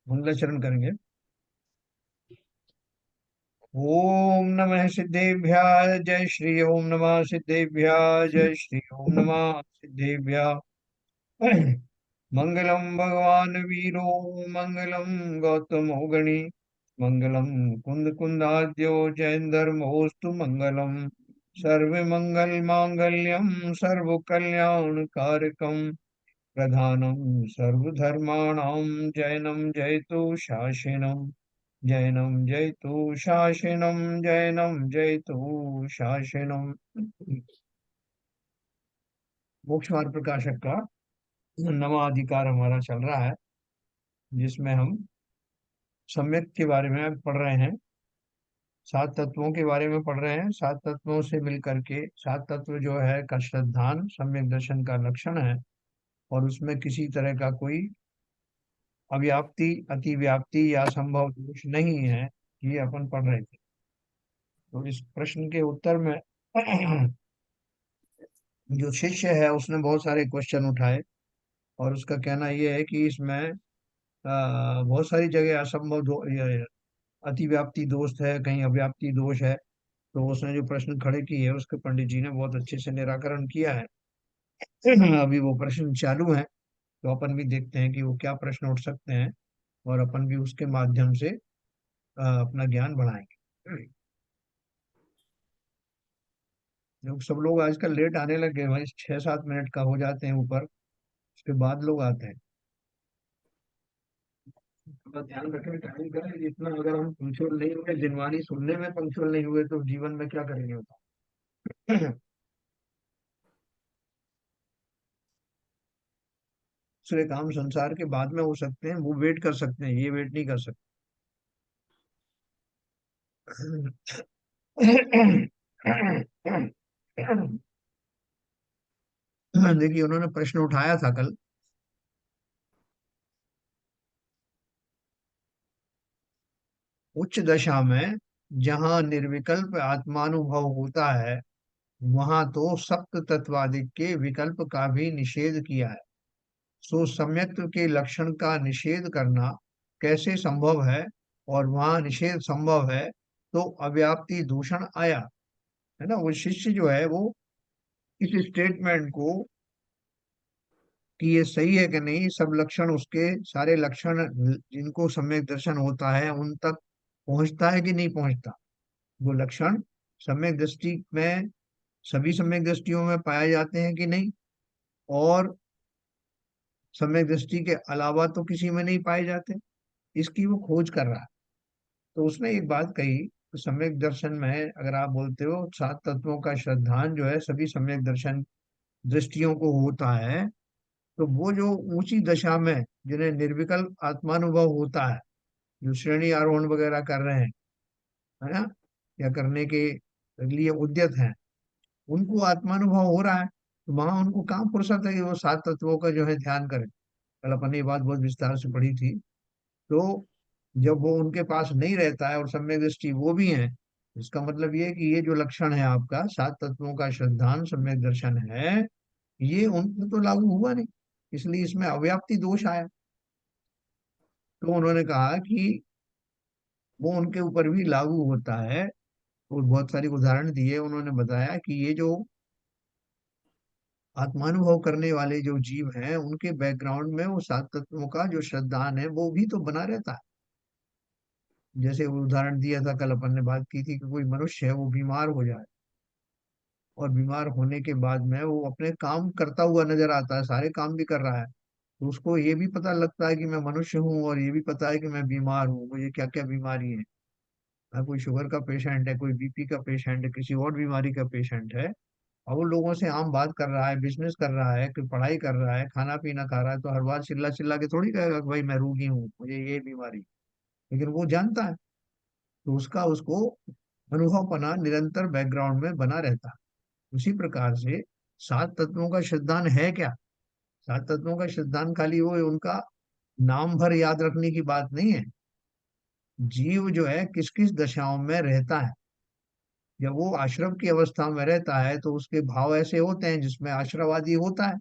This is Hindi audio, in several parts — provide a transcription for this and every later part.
मंगलाचरण करेंगे। ओम नमः सिद्धेभ्याय जय श्री ओम नमः सिद्धेभ्याय जय श्री ओम नमः सिद्धेभ्याय। मंगलम भगवान वीरो मंगलम गौतमो गणि मंगलम कुंद कुंदाद्यो जयंधर्मोस्तु मंगलम सर्व मंगल मांगल्यम सर्व कल्याण कारकम प्रधानम सर्वधर्माणां जैनम जयतु शासनम जैनम जयतु शासनम जैनम जयतु शासनम। मोक्ष मार्ग प्रकाशक का नवा अधिकार हमारा चल रहा है, जिसमें हम सम्यक के बारे में पढ़ रहे हैं, सात तत्वों के बारे में पढ़ रहे हैं। सात तत्वों से मिलकर के सात तत्व जो है का श्रद्धान सम्यक दर्शन का लक्षण है, और उसमें किसी तरह का कोई अव्याप्ति अतिव्याप्ति या संभव दोष नहीं है। ये अपन पढ़ रहे थे। तो इस प्रश्न के उत्तर में जो शिष्य है उसने बहुत सारे क्वेश्चन उठाए, और उसका कहना यह है कि इसमें बहुत सारी जगह असंभव ये अतिव्याप्ति दोष है, कहीं अव्याप्ति दोष है। तो उसने जो प्रश्न खड़े किए है उसके पंडित जी ने बहुत अच्छे से निराकरण किया है। अभी वो प्रश्न चालू है, तो अपन भी देखते हैं कि वो क्या प्रश्न उठ सकते हैं, और अपन भी उसके माध्यम से अपना ज्ञान बढ़ाएंगे। लोग सब लोग आजकल लेट आने लग गए भाई, 6-7 मिनट का हो जाते हैं ऊपर, उसके बाद लोग आते हैं। थोड़ा ध्यान रखें, टाइम करें जितना। अगर हम पंक्चुअल नहीं हुए, जिनवानी सुनने में पंक्चुअल नहीं हुए, तो जीवन में क्या करेंगे बताओ। दूसरे काम संसार के बाद में हो सकते हैं, वो वेट कर सकते हैं, ये वेट नहीं कर सकते। देखिए, उन्होंने प्रश्न उठाया था कल। उच्च दशा में जहाँ निर्विकल्प आत्मानुभव होता है, वहां तो सप्त तत्वादिक के विकल्प का भी निषेध किया है। सो सम्यक्त्व के लक्षण का निषेध करना कैसे संभव है, और वहां निषेध संभव है तो अव्याप्ति दूषण आया। है ना, वो शिष्य जो है वो इस स्टेटमेंट को कि ये सही है कि नहीं, सब लक्षण उसके सारे लक्षण जिनको सम्यक दर्शन होता है उन तक पहुंचता है कि नहीं पहुंचता। वो लक्षण सम्यक दृष्टि में सभी सम्यक दृष्टियों में पाए जाते हैं कि नहीं, और सम्यक दृष्टि के अलावा तो किसी में नहीं पाए जाते। इसकी वो खोज कर रहा है। तो उसने एक बात कही, तो सम्यक दर्शन में अगर आप बोलते हो सात तत्वों का श्रद्धान जो है सभी सम्यक दर्शन दृष्टियों को होता है, तो वो जो ऊंची दशा में जिन्हें निर्विकल्प आत्मानुभव होता है, जो श्रेणी आरोहण वगैरह कर रहे हैं, है ना, या करने के लिए उद्यत हैं, उनको आत्मानुभव हो रहा है, तो वहां उनको कहाँ फुर्सत है कि वो सात तत्वों का जो है ध्यान करें। कल अपन ने ये बात बहुत विस्तार से पढ़ी थी। तो जब वो उनके पास नहीं रहता है और सम्यक दृष्टि वो भी है, इसका मतलब ये है कि ये जो लक्षण है आपका सात तत्वों का श्रद्धान सम्यक दर्शन है, ये उन पर तो लागू हुआ नहीं, इसलिए इसमें अव्याप्ति दोष आया। तो उन्होंने कहा कि वो उनके ऊपर भी लागू होता है, और बहुत सारी उदाहरण दिए। उन्होंने बताया कि ये जो आत्मानुभव करने वाले जो जीव हैं उनके बैकग्राउंड में वो सात तत्वों का जो श्रद्धान है वो भी तो बना रहता है। जैसे वो उदाहरण दिया था, कल अपन ने बात की थी कि कोई मनुष्य है वो बीमार हो जाए, और बीमार होने के बाद में वो अपने काम करता हुआ नजर आता है, सारे काम भी कर रहा है, तो उसको ये भी पता लगता है कि मैं मनुष्य हूँ, और ये भी पता है कि मैं बीमार हूँ, मुझे क्या क्या बीमारी है। कोई शुगर का पेशेंट है, कोई बीपी का पेशेंट है, किसी और बीमारी का पेशेंट है, और वो लोगों से आम बात कर रहा है, बिजनेस कर रहा है, कोई पढ़ाई कर रहा है, खाना पीना खा रहा है, तो हर बार चिल्ला चिल्ला के थोड़ी कहेगा कि भाई मैं रोगी हूँ, मुझे ये बीमारी। लेकिन वो जानता है, तो उसका उसको अनुभवपना निरंतर बैकग्राउंड में बना रहता है। उसी प्रकार से सात तत्वों का श्रद्धान है क्या? सात तत्वों का श्रद्धान खाली वो उनका नाम भर याद रखने की बात नहीं है। जीव जो है किस किस दशाओं में रहता है, जब वो आश्रम की अवस्था में रहता है तो उसके भाव ऐसे होते हैं जिसमें आश्रवादी होता है,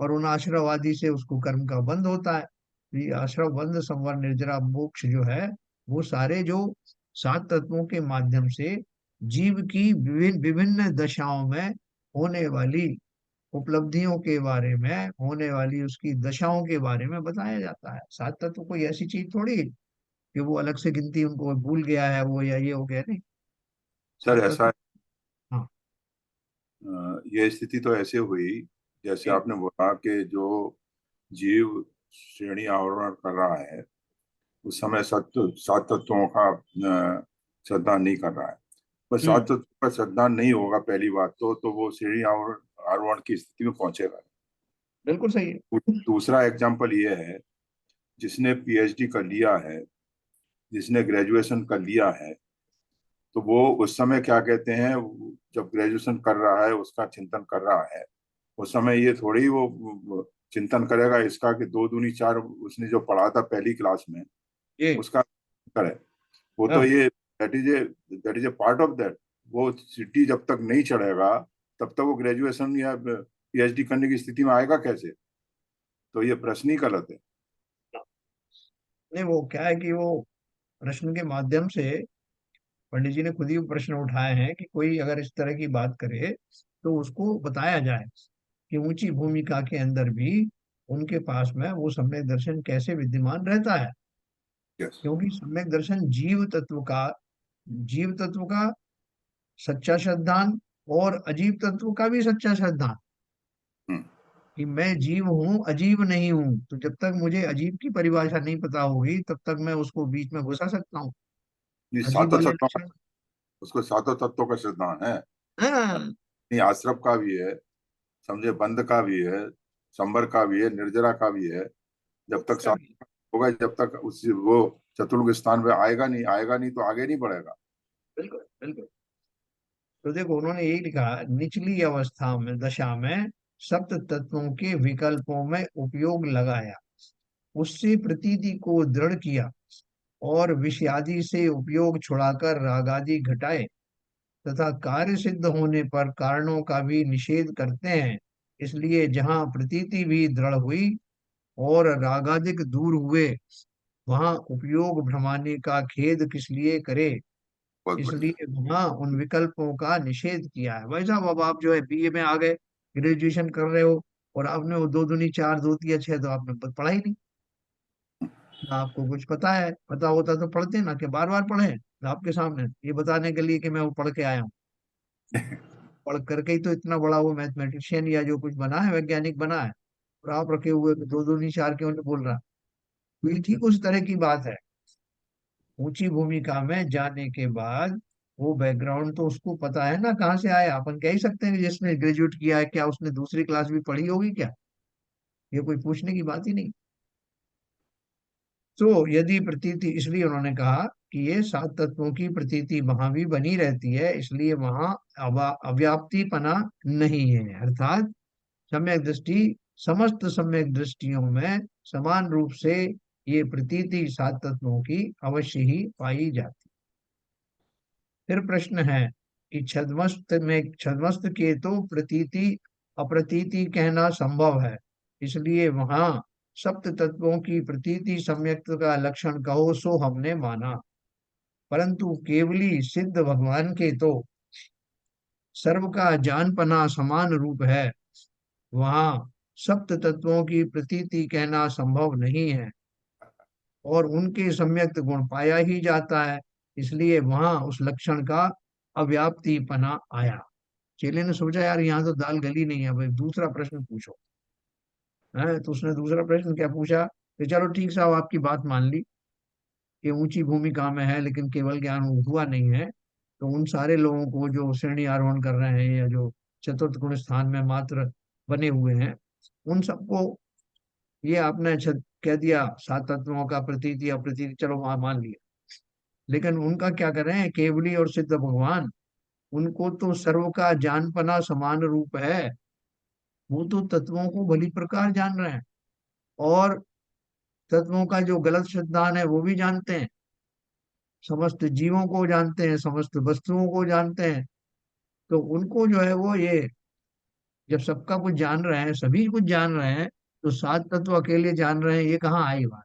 और उन आश्रवादी से उसको कर्म का बंध होता है। तो ये आश्रव बंध संवर निर्जरा मोक्ष जो है, वो सारे जो सात तत्वों के माध्यम से जीव की विभिन्न विभिन्न दशाओं में होने वाली उपलब्धियों के बारे में, होने वाली उसकी दशाओं के बारे में बताया जाता है। सात तत्व कोई ऐसी चीज थोड़ी है कि वो अलग से गिनती उनको भूल गया है वो, या ये हो गया, नहीं। सर सात ऐसा तत्व। हाँ। ये स्थिति तो ऐसे हुई जैसे जी। आपने बोला कि जो जीव श्रेणी आरोहण कर रहा है उस समय सात तत्वों का श्रद्धा नहीं कर रहा है। पर सात हम्म। तत्वों का श्रद्धा नहीं होगा पहली बात तो वो सीढ़ी आरोहण की स्थिति में पहुंचेगा। बिल्कुल सही है। दूसरा एग्जाम्पल ये है, जिसने पीएचडी कर लिया है, जिसने ग्रेजुएशन कर लिया है, तो वो उस समय क्या कहते हैं, जब ग्रेजुएशन कर रहा है उसका चिंतन कर रहा है, उस समय ये थोड़ी वो चिंतन करेगा इसका कि दो दूनी चार उसने जो पढ़ा था पहली क्लास में ये। उसका करे। वो तो हाँ। ये that is a part of that. वो सीटी जब तक नहीं चढ़ेगा तब तक वो ग्रेजुएशन या पीएचडी करने की स्थिति में आएगा कैसे? तो ये प्रश्न ही गलत है। नहीं, वो क्या है कि वो प्रश्न के माध्यम से पंडित जी ने खुद ही वो प्रश्न उठाए हैं कि कोई अगर इस तरह की बात करे तो उसको बताया जाए कि ऊंची भूमिका के अंदर भी उनके पास में वो सम्यक दर्शन कैसे विद्यमान रहता है। यस। क्योंकि सम्यक दर्शन जीव तत्व का सच्चा श्रद्धान और अजीव तत्व का भी सच्चा श्रद्धान, हम्म। कि मैं जीव हूँ अजीब नहीं हूँ। तो जब तक मुझे अजीब की परिभाषा नहीं पता होगी तब तक मैं उसको बीच में घुसा सकता हूँ ये अजीब सातों वाले तत्वों का, लक्षण। उसको सातों तत्वों का सिद्धांत है। हाँ। नहीं, आश्रम का भी है, समझे, बंध का भी है, संबर का भी है, निर्जरा का भी है। जब तक उसका सात भी। होगा, जब तक उस वो चतुर्थ स्थान पे आएगा नहीं तो आगे नहीं बढ़ेगा। बिल्कुल बिल्कुल। तो देखो उन्होंने यही लिखा, निचली अवस्था में दशा में सप्त तत्वों के विकल्पों में उपयोग लगाया, उससे प्रतीति को दृढ़ किया, और विषयादि से उपयोग छुड़ाकर रागादि घटाए, तथा कार्य सिद्ध होने पर कारणों का भी निषेध करते हैं। इसलिए जहाँ प्रतीति भी दृढ़ हुई और रागादिक दूर हुए, वहां उपयोग भ्रमाने का खेद किस लिए करे। बहुत बढ़िया। इसलिए वहां उन विकल्पों का निषेध किया है। भाई साहब, अब आप जो है बीए में आ गए, ग्रेजुएशन कर रहे हो, और आपने वो दो दूनी चार दो तिया छह तो आपने पढ़ा ही नहीं, ना आपको कुछ पता है। पता होता तो पढ़ते ना, कि बार बार पढ़े आपके सामने ये बताने के लिए कि मैं वो पढ़ के आया हूँ। पढ़ करके ही तो इतना बड़ा वो मैथमेटिशियन या जो कुछ बना है, वैज्ञानिक बना है। और आप रखे हुए दो दूनी चार क्यों नहीं बोल रहा। तो ये ठीक उस तरह की बात है। ऊंची भूमिका में जाने के बाद वो बैकग्राउंड तो उसको पता है ना कहाँ से आया। अपन कह ही सकते हैं कि जिसने ग्रेजुएट किया है, क्या उसने दूसरी क्लास भी पढ़ी होगी क्या? ये कोई पूछने की बात ही नहीं। तो यदि प्रतीति, इसलिए उन्होंने कहा कि ये सात तत्वों की प्रतीति वहां भी बनी रहती है, इसलिए वहां अव्याप्तिपना नहीं है। अर्थात सम्यक दृष्टि, समस्त सम्यक दृष्टियों में समान रूप से ये प्रतीति सात तत्वों की अवश्य ही पाई जाती। फिर प्रश्न है कि छद्मस्त के तो प्रतीति अप्रतीति कहना संभव है, इसलिए वहां सप्त तत्वों की प्रतीति सम्यक्त का लक्षण कहो सो हमने माना। परंतु केवली सिद्ध भगवान के तो सर्व का जानपना समान रूप है, वहां सप्त तत्वों की प्रतीति कहना संभव नहीं है, और उनके सम्यक्त गुण पाया ही जाता है, इसलिए वहां उस लक्षण का अव्याप्तिपना आया। चेले ने सोचा यार यहाँ तो दाल गली नहीं है, भाई दूसरा प्रश्न पूछो। है तो उसने दूसरा प्रश्न क्या पूछा कि चलो ठीक साहब, आपकी बात मान ली कि ऊंची भूमिका में है लेकिन केवल ज्ञान हुआ नहीं है, तो उन सारे लोगों को जो श्रेणी आरोहण कर रहे हैं या जो चतुर्थ गुण स्थान में मात्र बने हुए हैं, उन सबको ये आपने कह दिया सात तत्वों का प्रतीति अप्रतीति, चलो वहां मान लिया। लेकिन उनका क्या कर रहे हैं, केवली और सिद्ध भगवान, उनको तो सर्व का जानपना समान रूप है। वो तो तत्वों को भली प्रकार जान रहे हैं, और तत्वों का जो गलत सिद्धांत है वो भी जानते हैं, समस्त जीवों को जानते हैं, समस्त वस्तुओं को जानते हैं। तो उनको जो है वो ये जब सबका कुछ जान रहे हैं, सभी कुछ जान रहे हैं, तो सात तत्व अकेले जान रहे हैं, ये कहाँ आई बात।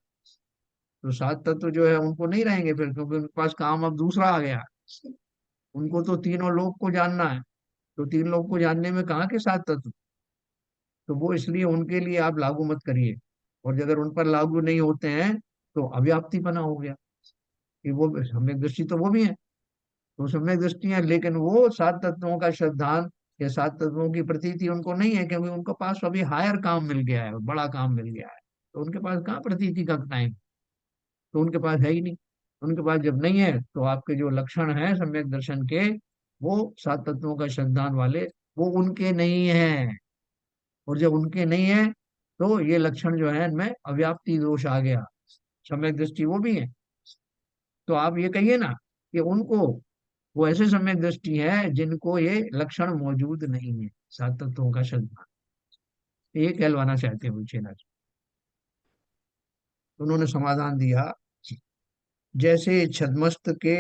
तो सात तत्व जो है उनको नहीं रहेंगे फिर, क्योंकि उनके पास काम अब दूसरा आ गया। उनको तो तीनों लोग को जानना है, तो तीन लोग को जानने में कहाँ के सात तत्व। तो वो इसलिए उनके लिए आप लागू मत करिए। और अगर उन पर लागू नहीं होते हैं तो अव्याप्तिपना हो गया, कि वो सम्यक दृष्टि तो वो भी है, तो सम्यक दृष्टि है, लेकिन वो सात तत्वों का श्रद्धान या सात तत्वों की प्रतीति उनको नहीं है, क्योंकि उनके पास अभी हायर काम मिल गया है, बड़ा काम मिल गया है। तो उनके पास कहाँ प्रतीति का टाइम, तो उनके पास है ही नहीं। उनके पास जब नहीं है तो आपके जो लक्षण है सम्यक दर्शन के, वो सात तत्वों का श्रद्धान वाले, वो उनके नहीं है। और जब उनके नहीं है तो ये लक्षण जो है इनमें अव्याप्ति दोष आ गया। सम्यक दृष्टि वो भी है, तो आप ये कहिए ना कि उनको, वो ऐसे सम्यक दृष्टि है जिनको ये लक्षण मौजूद नहीं है, सात तत्वों का श्रद्धान। ये कहलवाना चाहते हैं उनसे। उन्होंने समाधान दिया, जैसे छद्मस्त के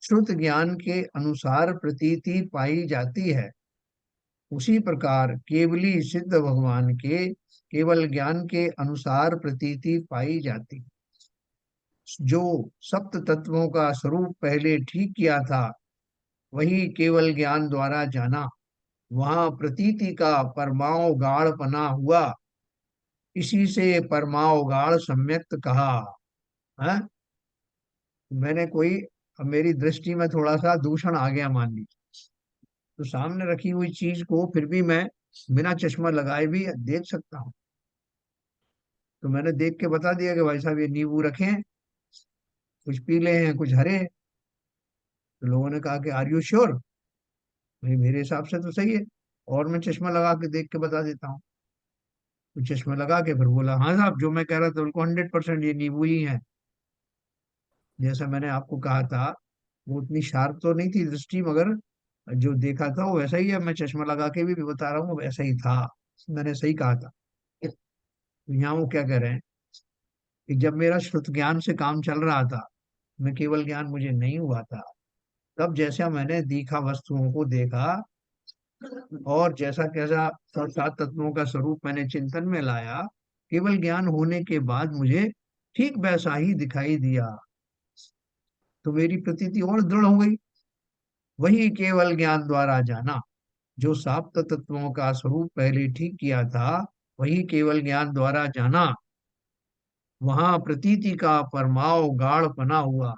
श्रुत ज्ञान के अनुसार प्रतीति पाई जाती है, उसी प्रकार केवली सिद्ध भगवान के केवल ज्ञान के अनुसार प्रतीति पाई जाती है। जो सप्त तत्वों का स्वरूप पहले ठीक किया था, वही केवल ज्ञान द्वारा जाना, वहां प्रतीति का परमाओ गाढ़पना हुआ, इसी से परमाओ गाढ़ सम्यक्त कहा है। मैंने कोई, अब मेरी दृष्टि में थोड़ा सा दूषण आ गया मान लीजिए, तो सामने रखी हुई चीज को फिर भी मैं बिना चश्मा लगाए भी देख सकता हूँ। तो मैंने देख के बता दिया कि भाई साहब ये नींबू रखे हैं, कुछ पीले हैं कुछ हरे हैं। तो लोगों ने कहा कि आर यू श्योर, भाई मेरे हिसाब से तो सही है, और मैं चश्मा लगा के देख के बता देता हूँ। तो चश्मा लगा के फिर बोला, हाँ साहब जो मैं कह रहा था बिल्कुल 100% ये नींबू ही है। जैसा मैंने आपको कहा था, वो उतनी शार्प तो नहीं थी दृष्टि, मगर जो देखा था वो वैसा ही है। मैं चश्मा लगा के भी बता रहा हूँ, वो वैसा ही था, मैंने सही कहा था। तो यहाँ वो क्या कह रहे हैं कि जब मेरा श्रुत ज्ञान से काम चल रहा था, मैं केवल ज्ञान मुझे नहीं हुआ था, तब जैसा मैंने दिखा वस्तुओं को देखा, और जैसा कैसा सात तत्वों का स्वरूप मैंने चिंतन में लाया, केवल ज्ञान होने के बाद मुझे ठीक वैसा ही दिखाई दिया। तो मेरी प्रतीति और दृढ़ हो गई। वही केवल ज्ञान द्वारा जाना, जो सात तत्वों का स्वरूप पहले ठीक किया था, वही केवल ज्ञान द्वारा जाना, वहां प्रतीति का परमाव गाढ़पना हुआ।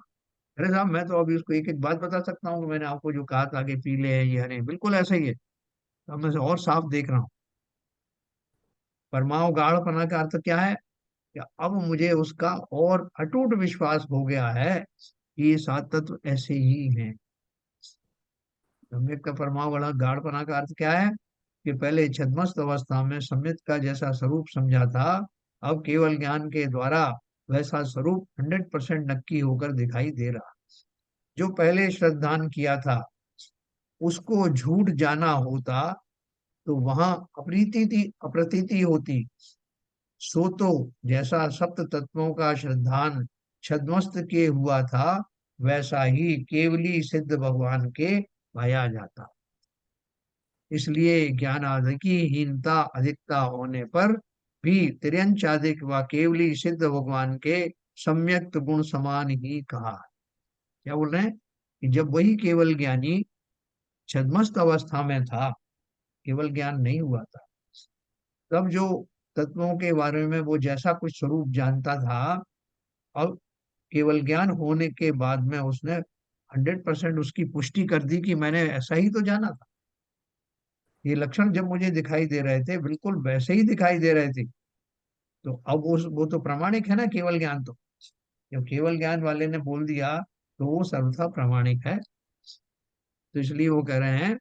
अरे साहब मैं तो अभी उसको एक एक बात बता सकता हूँ कि मैंने आपको जो कहा था कि पीले हैं ये हरे हैं, बिल्कुल ऐसा ही है। तो अब मैं से और साफ देख रहा हूँ। परमाव गाढ़पना का अर्थ क्या है कि अब मुझे उसका और अटूट विश्वास हो गया है कि ये सात तत्व ऐसे ही हैं। सम्यक का परमाव गढ़ा गाढ़पना का अर्थ क्या है कि पहले छद्मस्त अवस्था में सम्यक का जैसा स्वरूप समझा था, अब केवल ज्ञान के द्वारा वैसा स्वरूप 100% नक्की होकर दिखाई दे रहा। जो पहले श्रद्धान किया था उसको झूठ जाना होता, तो वहां अप्रीति अप्रतीति होती। सो तो जैसा सप्त तत्वों का श्रद्धान छद्मस्त के हुआ था, वैसा ही केवली सिद्ध भगवान के पाया जाता। इसलिए ज्ञान आदि की हीनता अधिकता होने पर भी तिर्यंचादिक व केवली सिद्ध भगवान के सम्यक्त गुण समान ही कहा। क्या बोल रहे हैं कि जब वही केवल ज्ञानी छद्मस्त अवस्था में था, केवल ज्ञान नहीं हुआ था, तब जो तत्वों के बारे में वो जैसा कुछ स्वरूप जानता था, अब केवल ज्ञान होने के बाद में उसने 100% उसकी पुष्टि कर दी कि मैंने ऐसा ही तो जाना था। ये लक्षण जब मुझे दिखाई दे रहे थे बिल्कुल वैसे ही दिखाई दे रहे थे। तो अब उस वो तो प्रामाणिक है ना केवल ज्ञान तो। जब केवल ज्ञान वाले ने बोल दिया तो वो सर्वथा प्रामाणिक है। तो इसलिए वो कह रहे हैं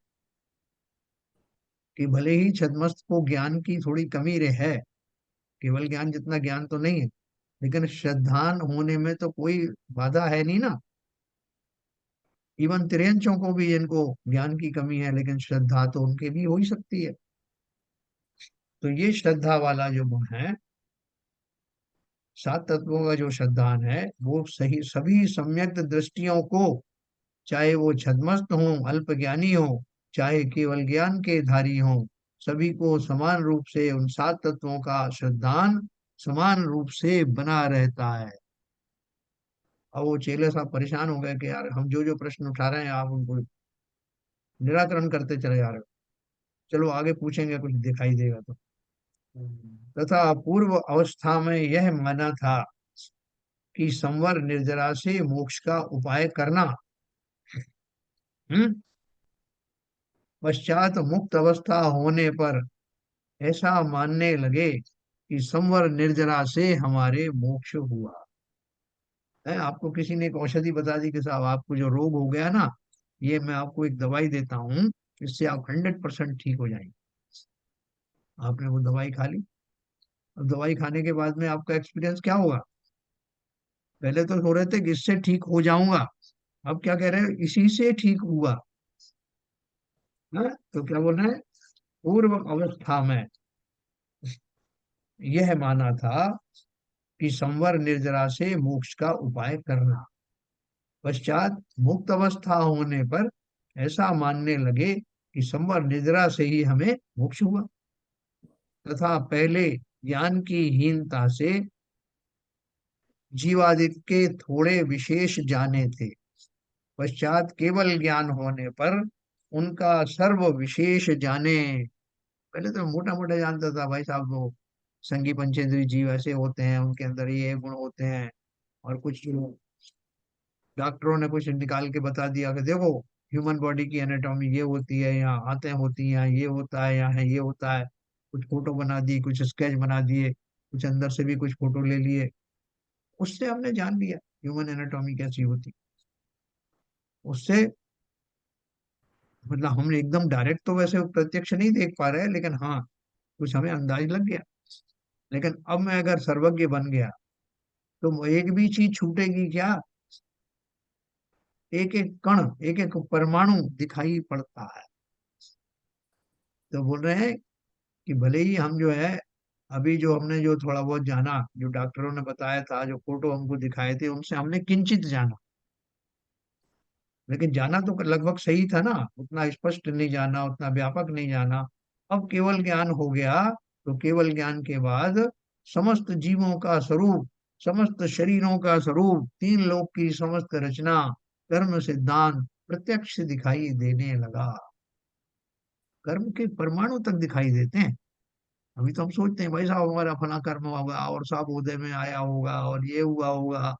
कि भले ही छद्मस्त को ज्ञान की थोड़ी कमी रहे है, केवल ज्ञान जितना ज्ञान तो नहीं है, लेकिन श्रद्धान होने में तो कोई बाधा है नहीं ना। इवन तिरंचों को भी जिनको ज्ञान की कमी है, लेकिन श्रद्धा तो उनके भी हो ही सकती है। तो ये श्रद्धा वाला जो गुण है, सात तत्वों का जो श्रद्धान है, वो सही सभी सम्यक दृष्टियों को, चाहे वो छद्मस्त हो, अल्प ज्ञानी हो, चाहे केवल ज्ञान के धारी हो, सभी को समान रूप से उन 7 तत्वों का श्रद्धान समान रूप से बना रहता है। अब वो चेले साहब परेशान हो गए कि यार हम जो जो प्रश्न उठा रहे हैं आप उनको निराकरण करते चले जा रहे हो, चलो आगे पूछेंगे कुछ दिखाई देगा तो। तथा पूर्व अवस्था में यह माना था कि संवर निर्जरा से मोक्ष का उपाय करना। हम्म। पश्चात मुक्त अवस्था होने पर ऐसा मानने लगे कि संवर निर्जरा से हमारे मोक्ष हुआ है। आपको किसी ने एक औषधि बता दी कि साहब आपको जो रोग हो गया ना, ये मैं आपको एक दवाई देता हूँ, इससे आप 100% ठीक हो जाएंगे। आपने वो दवाई खा ली। अब दवाई खाने के बाद में आपका एक्सपीरियंस क्या होगा? पहले तो हो रहे थे कि इससे ठीक हो जाऊंगा, अब क्या कह रहे हैं, इसी से ठीक हुआ। हाँ? तो क्या बोल रहे हैं, पूर्व अवस्था में यह माना था कि संवर निर्जरा से मोक्ष का उपाय करना। पश्चात मुक्त अवस्था होने पर ऐसा मानने लगे कि संवर निद्रा से ही हमें मोक्ष हुआ। तथा पहले ज्ञान की हीनता से जीवादित्य के थोड़े विशेष जाने थे, पश्चात केवल ज्ञान होने पर उनका सर्व विशेष जाने। पहले तो मोटा मोटा जानता था भाई साहब, वो संगी पंचेंद्रिय जीव ऐसे होते हैं, उनके अंदर ये गुण होते हैं, और कुछ डॉक्टरों ने कुछ निकाल के बता दिया कि देखो ह्यूमन बॉडी की एनाटॉमी ये होती है, यहाँ आंतें होती हैं, यहाँ ये होता है, यहाँ ये होता है। कुछ फोटो बना दी, कुछ स्केच बना दिए, कुछ अंदर से भी कुछ फोटो ले लिए, उससे हमने जान लिया ह्यूमन एनाटॉमी कैसी होती। उससे मतलब हम एकदम डायरेक्ट तो वैसे प्रत्यक्ष नहीं देख पा रहे, लेकिन हाँ कुछ हमें अंदाज लग गया। लेकिन अब मैं अगर सर्वज्ञ बन गया तो एक भी चीज छूटेगी क्या? एक एक कण, एक एक परमाणु दिखाई पड़ता है। तो बोल रहे हैं कि भले ही हम जो है, अभी जो हमने जो थोड़ा बहुत जाना, जो डॉक्टरों ने बताया था, जो फोटो हमको दिखाए थे, उनसे हमने किंचित जाना, लेकिन जाना तो लगभग सही था ना। उतना स्पष्ट नहीं जाना, उतना व्यापक नहीं जाना। अब केवल ज्ञान हो गया, तो केवल ज्ञान के बाद समस्त जीवों का स्वरूप, समस्त शरीरों का स्वरूप, तीन लोक की समस्त रचना, कर्म सिद्धांत प्रत्यक्ष दिखाई देने लगा। कर्म के परमाणु तक दिखाई देते हैं। अभी तो हम सोचते हैं भाई साहब हमारा फला कर्म होगा और साहब उदय में आया होगा और ये हुआ होगा,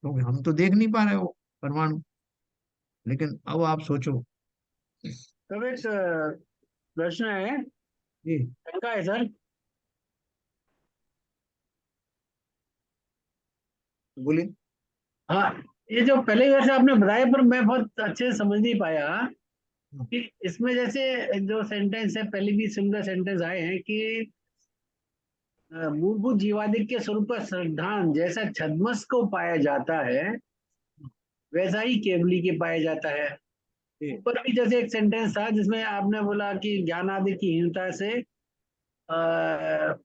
तो हम तो देख नहीं पा रहे हो परमाणु। लेकिन अब आप सोचो। तब एक प्रश्न है, जी शंका है सर। बोलिए। हाँ, ये जो पहले वैसे आपने बताया पर मैं बहुत अच्छे से समझ नहीं पाया कि इसमें जैसे जो सेंटेंस है, पहले भी सिमिलर सेंटेंस आए हैं कि मूलभूत जीवादिक के स्वरूप का श्रद्धान जैसा छद्मस को पाया जाता है वैसा ही केवली के पाया जाता है। जी ऊपर भी जैसे एक सेंटेंस था जिसमें आपने बोला कि ज्ञान आदि की हीनता से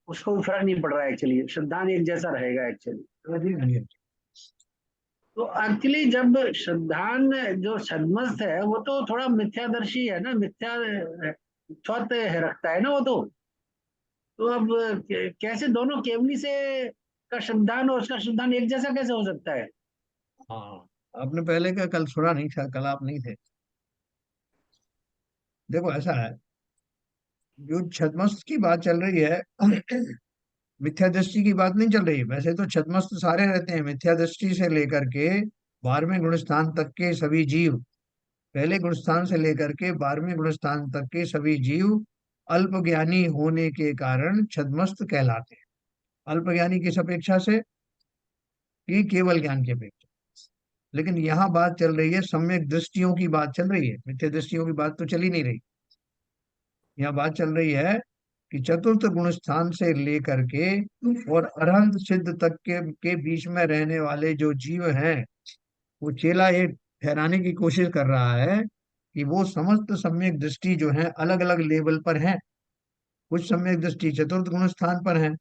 उसको भी फर्क नहीं पड़ रहा है, एक्चुअली श्रद्धान एक जैसा रहेगा एक्चुअली। जी तो एक्चुअली जब श्रद्धान जो छद्मस्त है वो तो थोड़ा मिथ्यादर्शी है ना, मिथ्या छत है रखता है ना वो तो अब कैसे दोनों केवली से का श्रद्धान और उसका श्रद्धान एक जैसा कैसे हो सकता है? हाँ, आपने पहले का कल सुना नहीं, शायद कल आप नहीं थे। देखो ऐसा है, जो छद्मस्त की बात चल रही है मिथ्या दृष्टि की बात नहीं चल रही। वैसे तो छद्मस्त सारे रहते हैं, मिथ्या दृष्टि से लेकर के 12वें गुणस्थान तक के सभी जीव, पहले गुणस्थान से लेकर के 12वें गुणस्थान तक के सभी जीव अल्पज्ञानी होने के कारण छद्मस्त कहलाते हैं। अल्पज्ञानी किस अपेक्षा से? कि केवल ज्ञान की अपेक्षा। लेकिन यहाँ बात चल रही है सम्यक दृष्टियों की बात चल रही है, मिथ्या दृष्टियों की बात तो चल ही नहीं रही। यहाँ बात चल रही है कि चतुर्थ गुण स्थान से लेकर के और अरहंत सिद्ध तक के बीच में रहने वाले जो जीव हैं, वो चेला ये ठहराने की कोशिश कर रहा है कि वो समस्त सम्यक दृष्टि जो है अलग अलग लेवल पर है। कुछ सम्यक दृष्टि चतुर्थ गुण स्थान पर है,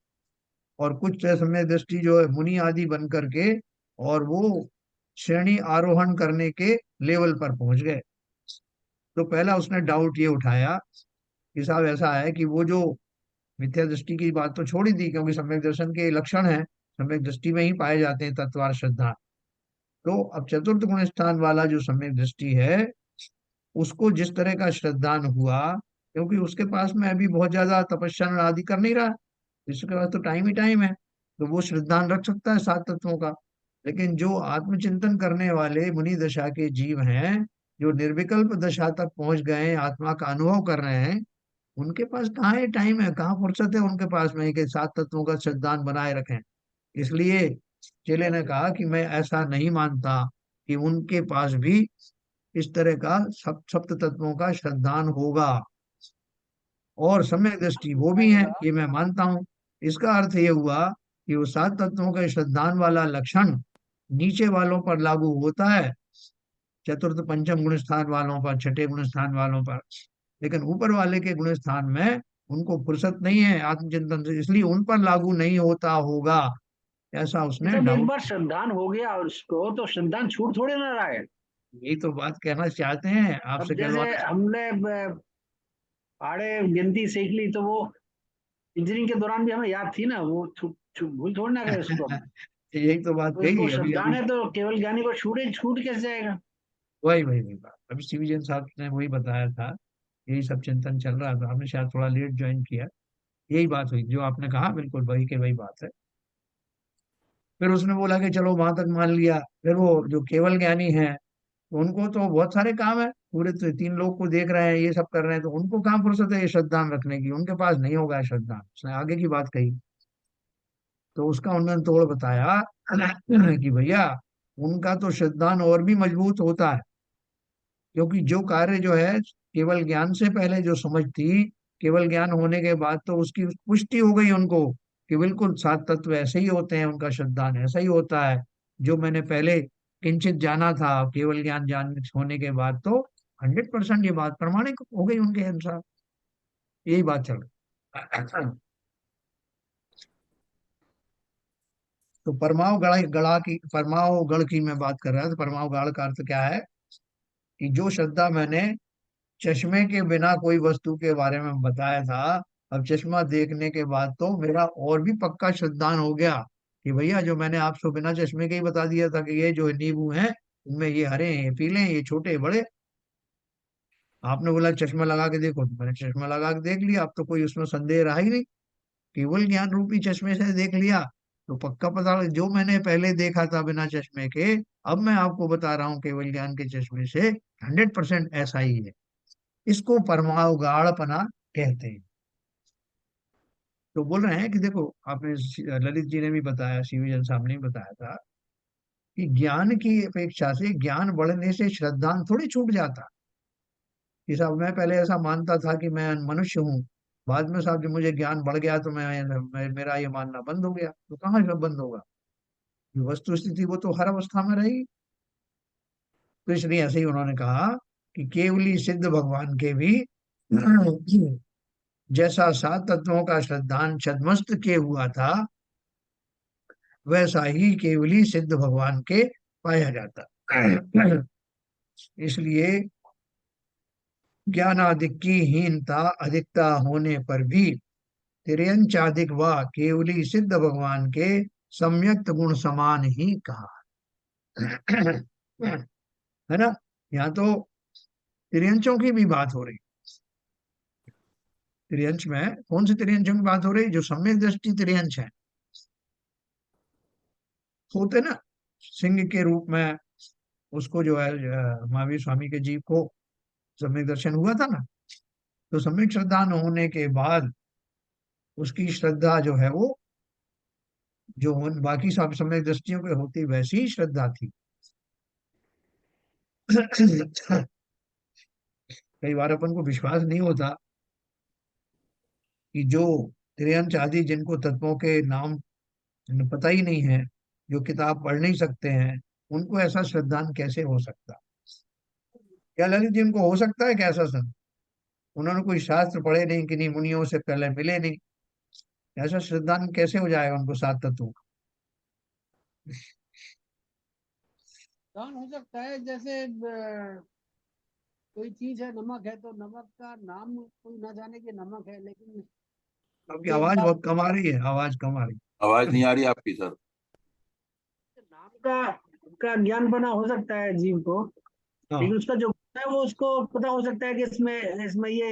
और कुछ सम्यक दृष्टि जो है मुनि आदि बन करके, और वो श्रेणी आरोहण करने के लेवल पर पहुंच गए। तो पहला उसने डाउट ये उठाया कि साहब ऐसा है कि वो जो मिथ्या दृष्टि की बात तो छोड़ ही दी, क्योंकि सम्यक दर्शन के लक्षण है सम्यक दृष्टि में ही पाए जाते हैं तत्वार श्रद्धा। तो अब चतुर्थ गुण स्थान वाला जो सम्यक दृष्टि है, उसको जिस तरह का श्रद्धान हुआ, क्योंकि उसके पास में अभी बहुत ज्यादा तपस्या आदि कर नहीं रहा, इसके पास तो टाइम ही टाइम है, तो वो श्रद्धान रख सकता है सात तत्वों का। लेकिन जो आत्मचिंतन करने वाले मुनि दशा के जीव हैं, जो निर्विकल्प दशा तक पहुंच गए हैं, आत्मा का अनुभव कर रहे हैं, उनके पास कहाँ है टाइम, है कहाँ फुर्सत है उनके पास में कि सात तत्वों का श्रद्धान बनाए रखें। इसलिए चेले ने कहा कि मैं ऐसा नहीं मानता कि उनके पास भी इस तरह का सप्त तत्वों का श्रद्धान होगा, और सम्यक दृष्टि वो भी है, ये मैं मानता हूँ। इसका अर्थ ये हुआ कि वो सात तत्वों के श्रद्धान वाला लक्षण नीचे वालों पर लागू होता है, चतुर्थ पंचम गुण स्थान वालों पर, छठे गुण स्थान वालों पर, लेकिन ऊपर वाले के गुण स्थान में उनको फुर्सत नहीं है आत्मचिंतन से, इसलिए उन पर लागू नहीं होता होगा, ऐसा उसने जब एक डाउट। बार श्रद्धान हो गया और उसको, तो श्रद्धान छूट थोड़े ना रहा है। यही तो बात कहना चाहते हैं, अब आपसे जैसे कहलवाना हमने आड़े गिनती सीख ली, तो वो इंजीनियरिंग के दौरान भी हमें याद थी ना, वो भूल थोड़ ना गए उसको। यही तो बात तो उसको कही अभी श्रद्धान अभी। है तो केवल ज्ञानी को छूट कैसे जाएगा। वही वही वही बात अभी सीवी जैन साहब ने वही बताया था, यही सब चिंतन चल रहा था, हमने शायद थोड़ा लेट ज्वाइन किया। यही बात हुई जो आपने कहा, बिल्कुल वही के वही बात है। फिर उसने बोला कि चलो वहां तक मान लिया, फिर वो जो केवल ज्ञानी है, तो उनको तो बहुत सारे काम है, पूरे तो तीन लोग को देख रहे हैं, ये सब कर रहे हैं, तो उनको कहाँ फुर्सत है ये श्रद्धान रखने की, उनके पास नहीं होगा श्रद्धान। उसने आगे की बात कही, तो उसका उन्होंने तोड़ बताया कि भैया उनका तो श्रद्धान और भी मजबूत होता है, क्योंकि जो कार्य जो है केवल ज्ञान से पहले जो समझ थी, केवल ज्ञान होने के बाद तो उसकी पुष्टि हो गई उनको कि बिल्कुल सात तत्व ऐसे ही होते हैं, उनका श्रद्धान ऐसा ही होता है। जो मैंने पहले किंचित जाना था, केवल ज्ञान जान होने के बाद तो 100% ये बात प्रमाणिक हो गई उनके अनुसार। यही बात चल रही। तो परमाव गढ़ा की, परमाव गढ़ की मैं बात कर रहा था। तो परमाव गढ़ का अर्थ क्या है कि जो श्रद्धा मैंने चश्मे के बिना कोई वस्तु के बारे में बताया था, अब चश्मा देखने के बाद तो मेरा और भी पक्का श्रद्धान हो गया कि भैया जो मैंने आपको बिना चश्मे के ही बता दिया था कि ये जो नींबू हैं, इनमें ये हरे हैं, ये पीले हैं, ये छोटे बड़े, आपने बोला चश्मा लगा के देखो, तो मैंने चश्मा लगा के देख लिया, अब तो कोई उसमें संदेह रहा ही नहीं, केवल ज्ञान रूपी चश्मे से देख लिया, तो पक्का पता जो मैंने पहले देखा था बिना चश्मे के, अब मैं आपको बता रहा हूँ केवल ज्ञान के चश्मे से 100% ऐसा ही है। इसको परमावगाढ़पना कहते हैं। तो बोल रहे हैं कि देखो, आपने ललित जी ने भी बताया, सीवी जन साहब ने भी बताया था कि ज्ञान की अपेक्षा से ज्ञान बढ़ने से श्रद्धांत थोड़ी छूट जाता। कि साहब मैं पहले ऐसा मानता था कि मैं मनुष्य हूँ, बाद में साहब जब मुझे ज्ञान बढ़ गया तो मेरा ये मानना बंद हो गया, तो कहाँ से बंद होगा, जो वस्तु स्थिति वो तो हर अवस्था में रहेगी। तो इसलिए ऐसे ही उन्होंने कहा कि केवली सिद्ध भगवान के भी जैसा सात तत्वों का श्रद्धान छद्मस्त के हुआ था, वैसा ही केवली सिद्ध भगवान के पाया जाता। इसलिए ज्ञानादिक की हीनता अधिकता होने पर भी तिर्यंचादिक व केवली सिद्ध भगवान के सम्यक्त गुण समान ही कहा। है ना, यहाँ तो तिर्यंचों की भी बात हो रही। तिर्यंच में कौन से तिर्यंचों की बात हो रही, जो सम्यक दृष्टि तिर्यंच है, होते ना, सिंह के रूप में उसको जो है महावीर स्वामी के जीव को सम्यक दर्शन हुआ था ना, तो सम्यक श्रद्धा न होने के बाद उसकी श्रद्धा जो है वो जो बाकी सब सम्यक दृष्टियों के होती वैसी ही श्रद्धा थी। कई बार अपन को विश्वास नहीं होता कि जो त्रियंच आदि जिनको तत्वों के नाम पता ही नहीं है, जो किताब पढ़ नहीं सकते हैं, उनको ऐसा श्रद्धान कैसे हो सकता। क्या ललित जी उनको हो सकता है कैसा सन, उन्होंने कोई शास्त्र पढ़े नहीं, किन्हीं मुनियों से पहले मिले नहीं, ऐसा श्रद्धान कैसे हो जाएगा उनको सात तत्वों का। दान हो सकता है, जैसे कोई चीज है नमक है, तो नमक का नाम कोई ना जाने कि नमक है, लेकिन आपकी एक आवाज बात, बहुत कम आ रही है, आवाज कम आ रही आवाज है। नहीं आ रही आपकी सर। नाम का ज्ञान बना हो सकता है जीव को, हाँ। लेकिन उसका जो गुण है वो उसको पता हो सकता है कि इसमें इसमें ये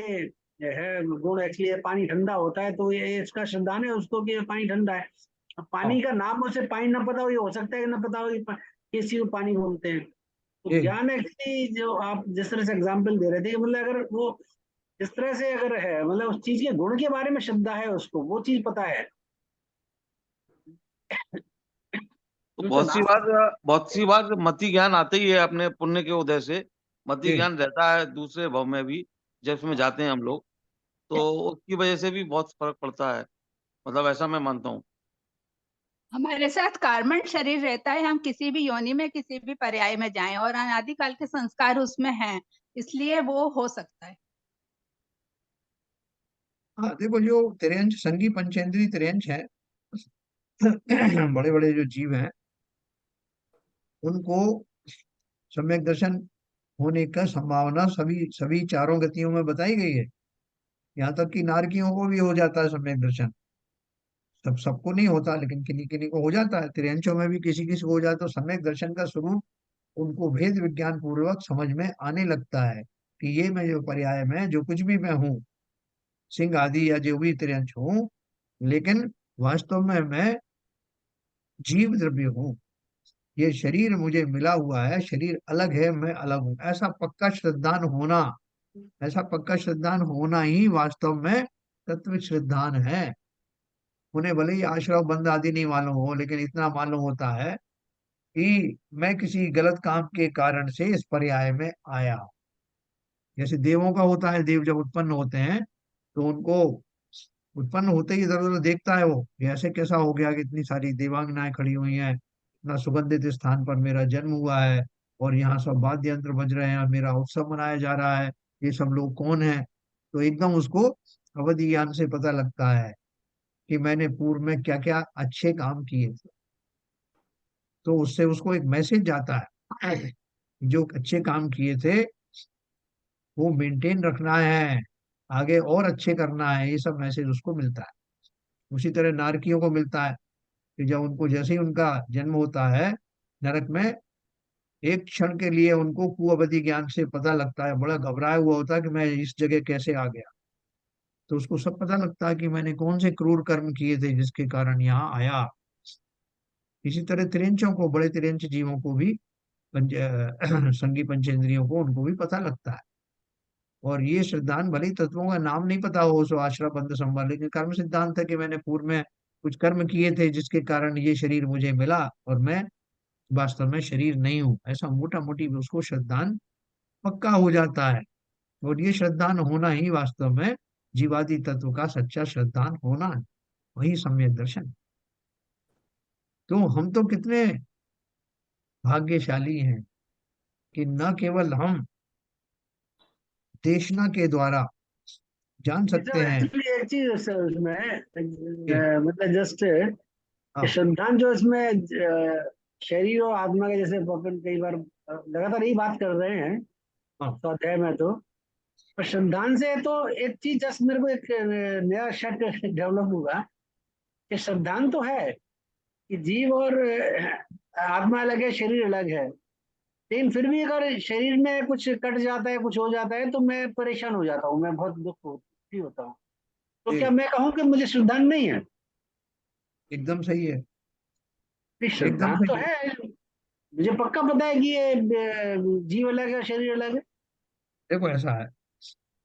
है गुण, एक्चुअली पानी ठंडा होता है, तो ये इसका श्रद्धान है उसको कि ये पानी ठंडा है। अब हाँ। पानी का नाम उसे पानी ना पता हो, ये हो सकता है कि ना पता हो कि किस चीज को पानी बोलते हैं। तो जी। ज्ञान एक्चुअली जो आप जिस तरह से एग्जाम्पल दे रहे थे कि मतलब अगर वो इस तरह से अगर है, मतलब उस चीज के गुण के बारे में श्रद्धा है, उसको वो चीज पता है, तो जो तो नाम। बहुत सी बार मति ज्ञान आते ही है अपने पुण्य के उदय से। मति जी। ज्ञान रहता है दूसरे भव में भी, जब उसमें जाते हैं हम लोग, तो उसकी वजह से भी बहुत फर्क पड़ता है। मतलब ऐसा मैं मानता हूँ। हमारे साथ कार्बन शरीर रहता है, हम किसी भी योनि में किसी भी पर्याय में जाएं, और अनादिकाल के संस्कार उसमें हैं, इसलिए वो हो सकता है। हाँ, देखो जो तिर्यंच संगी पंचेंद्रीय तिर्यंच है, बड़े बड़े जो जीव हैं, उनको सम्यक दर्शन होने का संभावना सभी सभी चारों गतियों में बताई गई है। यहाँ तक कि नारकियों को भी हो जाता है सम्यक दर्शन। सबको नहीं होता, लेकिन किन्हीं किन्हीं को हो जाता है। त्रियंचों में भी किसी किसी को हो जाता है, तो सम्यक दर्शन का स्वरूप उनको भेद विज्ञान पूर्वक समझ में आने लगता है कि ये मैं जो पर्याय में जो कुछ भी मैं हूँ, सिंह आदि या जो भी त्रियंच हूँ, लेकिन वास्तव में मैं जीव द्रव्य हूँ। ये शरीर मुझे मिला हुआ है, शरीर अलग है, मैं अलग हूँ। ऐसा पक्का श्रद्धान होना, ऐसा पक्का श्रद्धान होना ही वास्तव में तत्व श्रद्धान है। उन्हें भले ही आश्रव बंद आदि नहीं मालूम हो, लेकिन इतना मालूम होता है कि मैं किसी गलत काम के कारण से इस पर्याय में आया। जैसे देवों का होता है, देव जब उत्पन्न होते हैं तो उनको उत्पन्न होते ही इधर उधर देखता है वो, ये ऐसे कैसा हो गया कि इतनी सारी देवांगनाएं खड़ी हुई हैं, इतना सुगंधित स्थान पर मेरा जन्म हुआ है, और यहाँ सब वाद्य यंत्र बज रहे हैं, मेरा उत्सव मनाया जा रहा है, ये सब लोग कौन है। तो एकदम उसको अवधि ज्ञान से पता लगता है कि मैंने पूर्व में क्या क्या अच्छे काम किए थे। तो उससे उसको एक मैसेज जाता है, जो अच्छे काम किए थे वो मेंटेन रखना है, आगे और अच्छे करना है, ये सब मैसेज उसको मिलता है। उसी तरह नारकियों को मिलता है कि जब उनको जैसे ही उनका जन्म होता है नरक में, एक क्षण के लिए उनको कुअवधि ज्ञान से पता लगता है, बड़ा घबराया हुआ होता है कि मैं इस जगह कैसे आ गया। तो उसको सब पता लगता है कि मैंने कौन से क्रूर कर्म किए थे जिसके कारण यहाँ आया। इसी तरह त्रियंचों को, बड़े त्रियंच जीवों को भी संगी पंचेंद्रियों को, उनको भी पता लगता है। और ये सिद्धांत भले ही तत्वों का नाम नहीं पता हो, सो आश्रय बंध संभव, लेकिन कर्म सिद्धांत है कि मैंने पूर्व में कुछ कर्म किए थे जिसके कारण ये शरीर मुझे मिला, और मैं वास्तव में शरीर नहीं हूँ, ऐसा मोटा मोटी उसको श्रद्धान पक्का हो जाता है। और ये श्रद्धान होना ही वास्तव में जीवादि तत्व का सच्चा श्रद्धान होना है, वही सम्यक दर्शन। तो हम तो कितने भाग्यशाली हैं कि न केवल हम देशना के द्वारा जान सकते हैं एक्चुअली एक चीज उसमें कि मतलब जस्ट हाँ। श्रद्धान जो इसमें शरीर और आत्मा के, जैसे अपन कई बार लगातार यही बात कर रहे हैं हाँ। स्वाध्याय में, तो पर श्रद्धान से तो एक चीज जस्ट मेरे को एक नया शक डेवलप हुआ कि श्रद्धान तो है कि जीव और आत्मा अलग है, शरीर अलग है, लेकिन फिर भी अगर शरीर में कुछ कट जाता है, कुछ हो जाता है, तो मैं परेशान हो जाता हूँ, मैं बहुत दुखी होता हूँ। तो क्या जी, मैं कहूँ कि मुझे श्रद्धान नहीं है? एकदम सही है। नहीं, एकदम श्रद्धान तो सही है। है, मुझे पक्का पता है कि ये जीव अलग है, शरीर अलग है। देखो ऐसा है,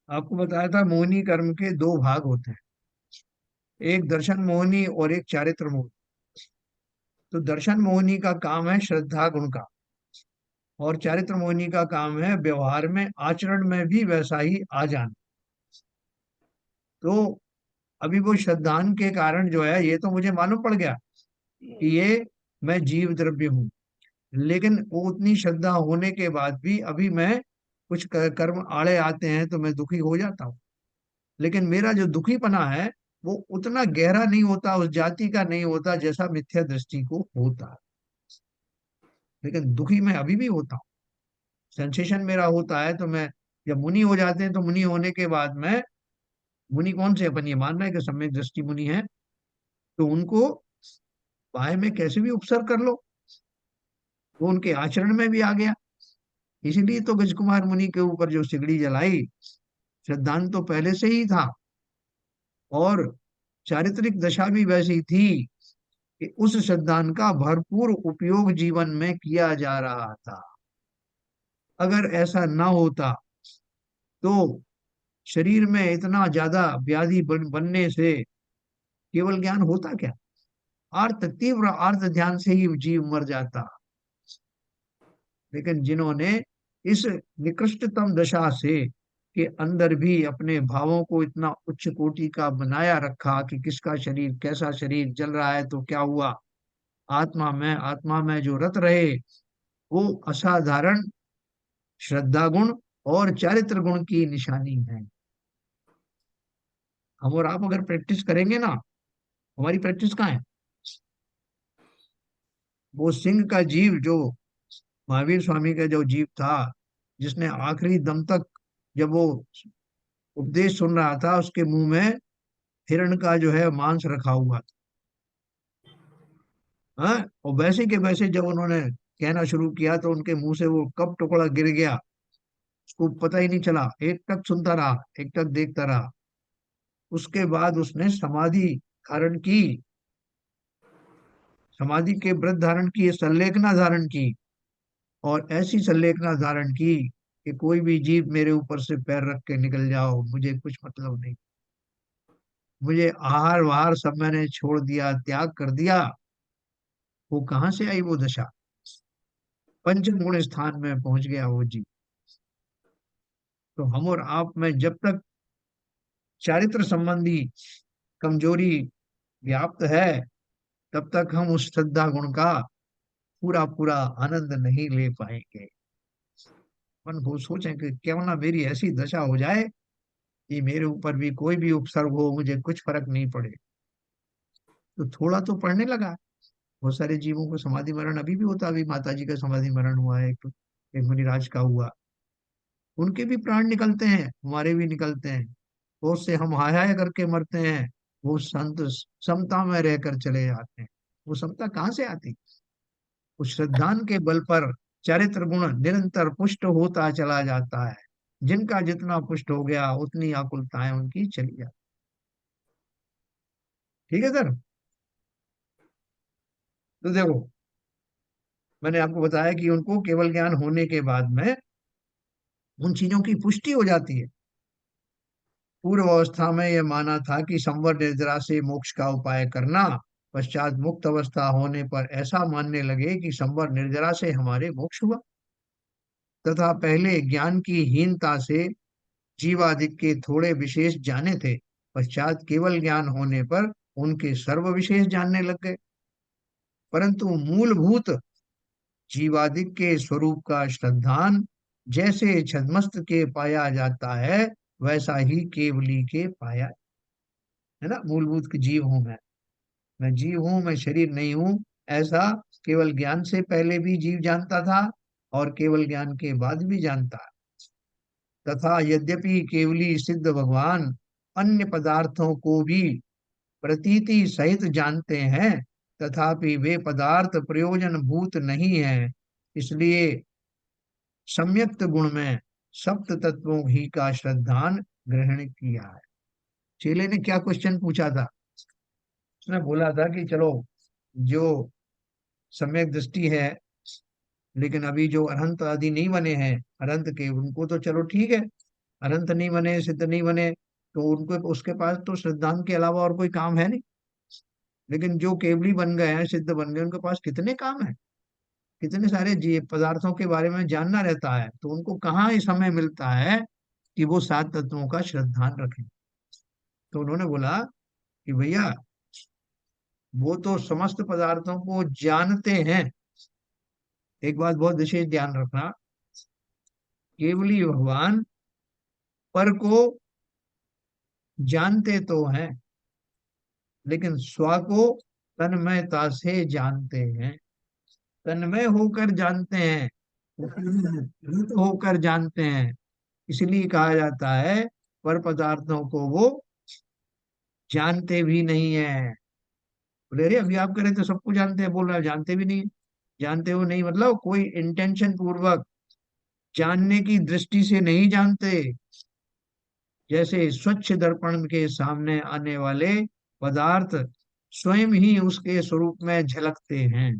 आपको बताया था मोहिनी कर्म के दो भाग होते हैं, एक दर्शन मोहिनी और एक चारित्र मोहिनी। तो दर्शन मोहिनी का काम है श्रद्धा गुण का, और चारित्र मोहिनी का काम है व्यवहार में, आचरण में भी वैसा ही आ जाना। तो अभी वो श्रद्धान के कारण जो है, ये तो मुझे मालूम पड़ गया कि ये मैं जीव द्रव्य हूँ, लेकिन वो उतनी श्रद्धा होने के बाद भी अभी मैं कुछ कर्म आड़े आते हैं तो मैं दुखी हो जाता हूँ। लेकिन मेरा जो दुखीपना है वो उतना गहरा नहीं होता, उस जाति का नहीं होता जैसा मिथ्या दृष्टि को होता है। लेकिन दुखी मैं अभी भी होता हूँ, सेंसेशन मेरा होता है, तो मैं जब मुनि हो जाते हैं तो मुनि होने के बाद में, मुनि कौन से, अपन ये मान रहे हैं कि सम्यक दृष्टि मुनि है, तो उनको बाह्य में कैसे भी उपसर्ग कर लो, वो उनके आचरण में भी आ गया। इसीलिए तो गजकुमार मुनि के ऊपर जो सिगड़ी जलाई, श्रद्धांत तो पहले से ही था, और चारित्रिक दशा भी वैसी थी कि उस श्रद्धांत का भरपूर उपयोग जीवन में किया जा रहा था। अगर ऐसा ना होता तो शरीर में इतना ज्यादा व्याधि बनने से केवल ज्ञान होता क्या, आर्त तीव्र आर्त ध्यान से ही जीव मर जाता। लेकिन जिन्होंने इस निकृष्टतम दशा से के अंदर भी अपने भावों को इतना उच्च कोटि का बनाया रखा कि किसका शरीर, कैसा शरीर जल रहा है तो क्या हुआ, आत्मा में जो रत रहे, वो असाधारण श्रद्धा गुण और चारित्र गुण की निशानी है। हम और आप अगर प्रैक्टिस करेंगे ना, हमारी प्रैक्टिस कहाँ है, वो सिंह का जीव जो महावीर स्वामी का जो जीव था, जिसने आखिरी दम तक, जब वो उपदेश सुन रहा था, उसके मुंह में हिरण का जो है मांस रखा हुआ था। हाँ, और वैसे के वैसे जब उन्होंने कहना शुरू किया तो उनके मुंह से वो कब टुकड़ा गिर गया, उसको पता ही नहीं चला। एक टक सुनता रहा, एक टक देखता रहा। उसके बाद उसने समाधि धारण की, समाधि के व्रत धारण की, संलेखना धारण की, और ऐसी संलेखना धारण की कि कोई भी जीव मेरे ऊपर से पैर रख के निकल जाओ, मुझे कुछ मतलब नहीं, मुझे आहार वाहार सब मैंने छोड़ दिया, त्याग कर दिया। वो कहाँ से आई वो दशा, पंचम गुण स्थान में पहुंच गया वो जीव। तो हम और आप में जब तक चारित्र संबंधी कमजोरी व्याप्त है, तब तक हम उस श्रद्धा गुण का पूरा पूरा आनंद नहीं ले पाएंगे। मन को सोचें कि क्यों ना मेरी ऐसी दशा हो जाए कि मेरे ऊपर भी कोई भी उपसर्ग हो, मुझे कुछ फर्क नहीं पड़े। तो थोड़ा तो पढ़ने लगा। बहुत सारे जीवों को समाधि मरण अभी भी होता, अभी माता जी का समाधि मरण हुआ है, एक मुनिराज का हुआ, उनके भी प्राण निकलते हैं, हमारे भी निकलते हैं। बहुत से हम हाय हाय करके मरते हैं, वो संत समता में रहकर चले जाते हैं। वो समता कहाँ से आती, उस श्रद्धान के बल पर चारित्र गुण निरंतर पुष्ट होता चला जाता है। जिनका जितना पुष्ट हो गया, उतनी आकुलताएं उनकी चली जाती। ठीक है सर। तो देखो, मैंने आपको बताया कि उनको केवल ज्ञान होने के बाद में उन चीजों की पुष्टि हो जाती है। पूर्व अवस्था में यह माना था कि संवर निर्जरा से मोक्ष का उपाय करना, पश्चात मुक्त अवस्था होने पर ऐसा मानने लगे कि संवर निर्जरा से हमारे मोक्ष हुआ, तथा पहले ज्ञान की हीनता से जीवादिक के थोड़े विशेष जाने थे, पश्चात केवल ज्ञान होने पर उनके सर्व विशेष जानने लग गए। परंतु मूलभूत जीवादिक के स्वरूप का श्रद्धान जैसे छद्मस्त के पाया जाता है, वैसा ही केवली के पाया, है ना। मूलभूत के जीव हूं मैं जीव हूं, मैं शरीर नहीं हूं, ऐसा केवल ज्ञान से पहले भी जीव जानता था और केवल ज्ञान के बाद भी जानता है। तथा यद्यपि केवली सिद्ध भगवान अन्य पदार्थों को भी प्रतीति सहित जानते हैं, तथापि वे पदार्थ प्रयोजन भूत नहीं है, इसलिए सम्यक्त गुण में सप्त तत्वों ही का श्रद्धान ग्रहण किया है। चेले ने क्या क्वेश्चन पूछा था, उसने बोला था कि चलो, जो सम्यक दृष्टि है, लेकिन अभी जो अनंत आदि नहीं बने हैं, अनंत के, उनको तो चलो ठीक है, अनंत नहीं बने, सिद्ध नहीं बने, तो उनको, उसके पास तो श्रद्धांत के अलावा और कोई काम है नहीं। लेकिन जो केवली बन गए हैं, सिद्ध बन गए, उनके पास कितने काम है, कितने सारे जी पदार्थों के बारे में जानना रहता है, तो उनको कहाँ ही समय मिलता है कि वो सात तत्वों का श्रद्धान रखें। तो उन्होंने बोला कि भैया, वो तो समस्त पदार्थों को जानते हैं। एक बात बहुत विशेष ध्यान रखना, केवली भगवान पर को जानते तो हैं, लेकिन स्व को तन्मयता से जानते हैं, तन्मय होकर जानते हैं, होकर जानते हैं। इसलिए कहा जाता है पर पदार्थों को वो जानते भी नहीं है। बोले अरे अभी आप करें तो सबको जानते हैं, बोल रहा है जानते भी नहीं। जानते हो नहीं मतलब कोई इंटेंशन पूर्वक जानने की दृष्टि से नहीं जानते। जैसे स्वच्छ दर्पण के सामने आने वाले पदार्थ स्वयं ही उसके स्वरूप में झलकते हैं।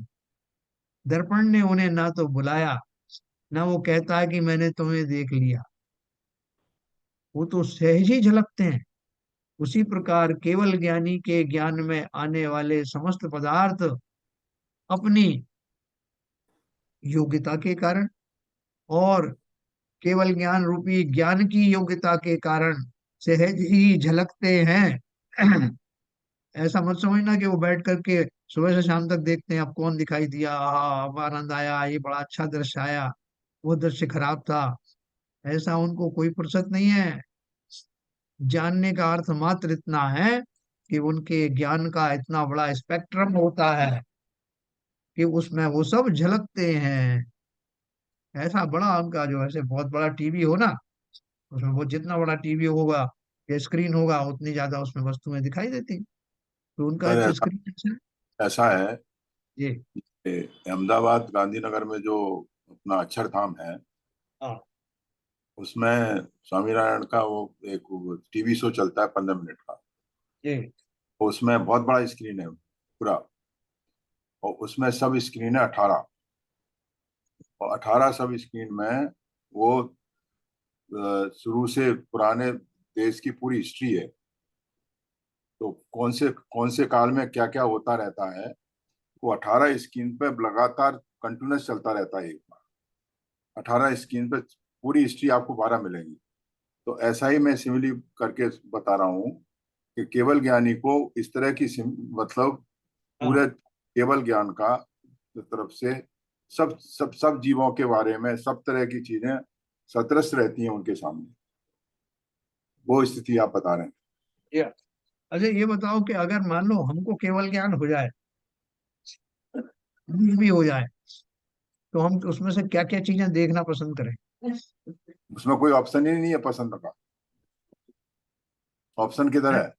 दर्पण ने उन्हें ना तो बुलाया, ना वो कहता है कि मैंने तुम्हें देख लिया, वो तो सहज ही झलकते हैं। उसी प्रकार केवल ज्ञानी के ज्ञान में आने वाले समस्त पदार्थ अपनी योग्यता के कारण और केवल ज्ञान रूपी ज्ञान की योग्यता के कारण सहज ही झलकते हैं। ऐसा मत समझना कि वो बैठ करके सुबह से शाम तक देखते हैं अब कौन दिखाई दिया, अब आनंद आया, ये बड़ा अच्छा दृश्य आया, वो दृश्य खराब था। ऐसा उनको कोई फुर्सत नहीं है। जानने का अर्थ मात्र इतना है कि उनके ज्ञान का इतना बड़ा स्पेक्ट्रम होता है कि उसमें वो सब झलकते हैं। ऐसा बड़ा उनका जो ऐसे बहुत बड़ा टीवी हो ना, उसमें वो जितना बड़ा टीवी होगा या स्क्रीन होगा उतनी ज्यादा उसमें वस्तुएं दिखाई देती। तो उनका सर एक ऐसा स्क्रीन ऐसा है ये। कि अहमदाबाद गांधीनगर में जो अपना अक्षरधाम है, हाँ। उसमें स्वामीनारायण का वो एक टीवी शो चलता है 15 मिनट का। ये। उसमें बहुत बड़ा स्क्रीन है पूरा, और उसमें सब स्क्रीन है 18, और 18 सब स्क्रीन में वो शुरू से पुराने देश की पूरी हिस्ट्री है। तो कौन से काल में क्या क्या होता रहता है, वो 18 स्क्रीन पे लगातार कंटिन्यूस चलता रहता है। एक बार 18 स्क्रीन पे पूरी हिस्ट्री आपको 12 मिलेंगी। तो ऐसा ही मैं सिमिली करके बता रहा हूँ कि केवल ज्ञानी को इस तरह की मतलब हाँ। पूरे केवल ज्ञान का तरफ से सब सब सब जीवों के बारे में सब तरह की चीजें सतरस्त रहती हैं उनके सामने। वो स्थिति आप बता रहे हैं। ये। अच्छा ये बताओ कि अगर मान लो हमको केवल ज्ञान हो जाए, कुछ भी हो जाए, तो हम उसमें से क्या क्या चीजें देखना पसंद करें? उसमें कोई ऑप्शन ही नहीं है पसंद का। ऑप्शन किधर हैं? है?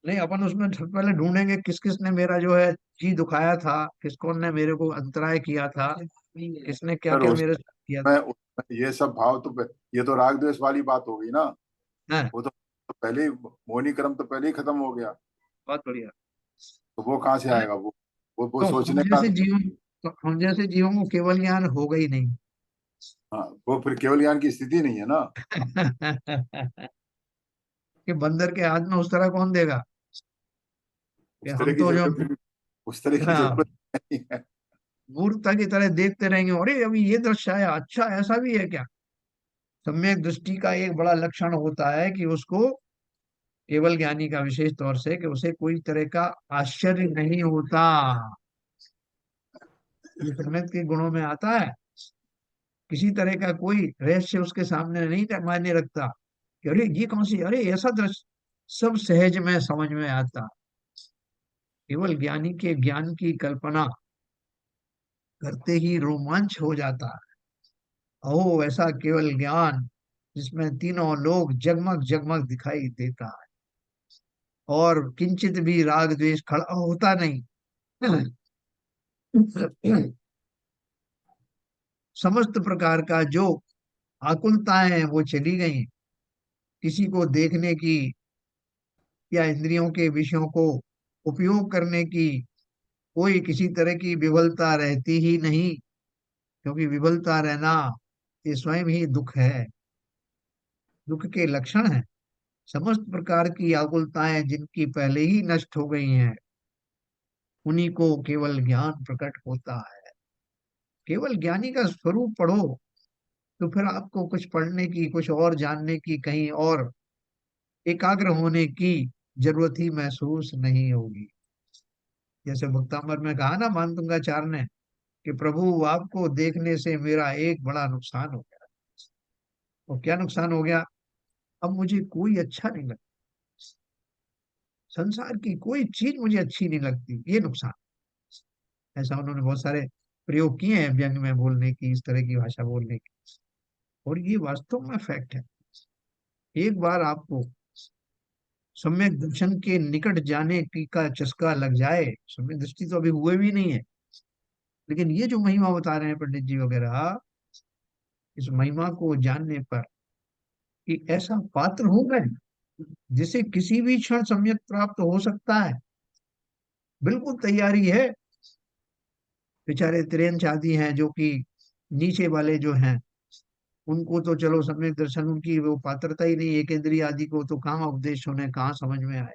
नहीं, अपन उसमें सबसे पहले ढूंढेंगे किस किस ने मेरा जो है जी दुखाया था, किसको ने मेरे को अंतराय किया था, किसने क्या सर क्या मेरे साथ किया उसमें ये सब भाव तो ये तो राग द्वेष वाली बात हो गई ना। था। वो तो पहले ही मोहिनी क्रम तो पहले ही खत्म हो गया। बहुत बढ़िया। तो वो कहाँ से हाँ, आएगा? वो तो सोचने का। हम जैसे जीवों को केवल ज्ञान होगा ही नहीं। हाँ, वो फिर केवल ज्ञान की स्थिति नहीं है ना। कि बंदर के हाथ में उस तरह कौन देगा कि उस तरह हम की तो जो जरूरत उस तरह की हाँ जरूरत नहीं है। मूर्खता की तरह देखते रहेंगे, अरे अभी ये दृश्य आया, अच्छा ऐसा भी है क्या? सम्यक दृष्टि का एक बड़ा लक्षण होता है कि उसको, केवल ज्ञानी का विशेष तौर से, कि उसे कोई तरह का आश्चर्य नहीं होता। ये सम्यक के गुणों में आता है। किसी तरह का कोई रहस्य उसके सामने नहीं मायने रखता कि अरे ये कौन सी, अरे ऐसा दृश्य, सब सहज में समझ में आता। केवल ज्ञानी के ज्ञान की कल्पना करते ही रोमांच हो जाता है। ओह ऐसा केवल ज्ञान जिसमें तीनों लोग जगमग जगमग दिखाई देता है और किंचित भी राग द्वेष खड़ा होता नहीं। समस्त प्रकार का जो आकुलताएं हैं वो चली गई। किसी को देखने की या इंद्रियों के विषयों को उपयोग करने की कोई किसी तरह की विफलता रहती ही नहीं, क्योंकि विफलता रहना ये स्वयं ही दुख है, दुख के लक्षण है। समस्त प्रकार की आकुलताएं जिनकी पहले ही नष्ट हो गई हैं, उन्हीं को केवल ज्ञान प्रकट होता है। केवल ज्ञानी का स्वरूप पढ़ो तो फिर आपको कुछ पढ़ने की, कुछ और जानने की, कहीं और एकाग्र होने की जरूरत ही महसूस नहीं होगी। जैसे भक्तामर में कहा ना मानतुंगाचार्य ने कि प्रभु आपको देखने से मेरा एक बड़ा नुकसान हो गया। और क्या नुकसान हो गया? अब मुझे कोई अच्छा नहीं लगता, संसार की कोई चीज मुझे अच्छी नहीं लगती, ये नुकसान। ऐसा उन्होंने बहुत सारे प्रयोग किए हैं व्यंग में बोलने की, इस तरह की भाषा बोलने की। और ये वास्तव में फैक्ट है। एक बार आपको सम्यक दर्शन के निकट जाने की का चस्का लग जाए, सम्यक दृष्टि तो अभी हुए भी नहीं है, लेकिन ये जो महिमा बता रहे हैं पंडित जी वगैरह, इस महिमा को जानने पर कि ऐसा पात्र होगा जिसे किसी भी क्षण सम्यक प्राप्त हो सकता है, बिल्कुल तैयारी है। बेचारे त्रियंच आदि हैं जो कि नीचे वाले जो हैं, उनको तो चलो सम्यक दर्शन, उनकी वो पात्रता ही नहीं, एक इंद्रिय आदि को तो कहाँ उपदेश होने, कहाँ समझ में आए।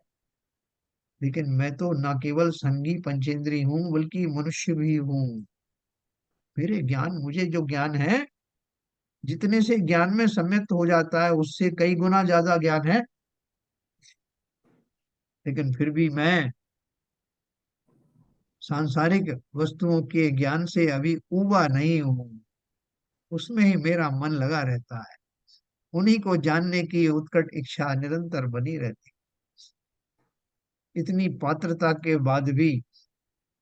लेकिन मैं तो न केवल संगी पंचेंद्रिय हूँ बल्कि मनुष्य भी हूँ। मेरे ज्ञान, मुझे जो ज्ञान है, जितने से ज्ञान में सम्यक्त हो जाता है उससे कई गुना ज्यादा ज्ञान है, लेकिन फिर भी मैं सांसारिक वस्तुओं के ज्ञान से अभी ऊबा नहीं हूँ। उसमें ही मेरा मन लगा रहता है, उन्हीं को जानने की उत्कट इच्छा निरंतर बनी रहती। इतनी पात्रता के बाद भी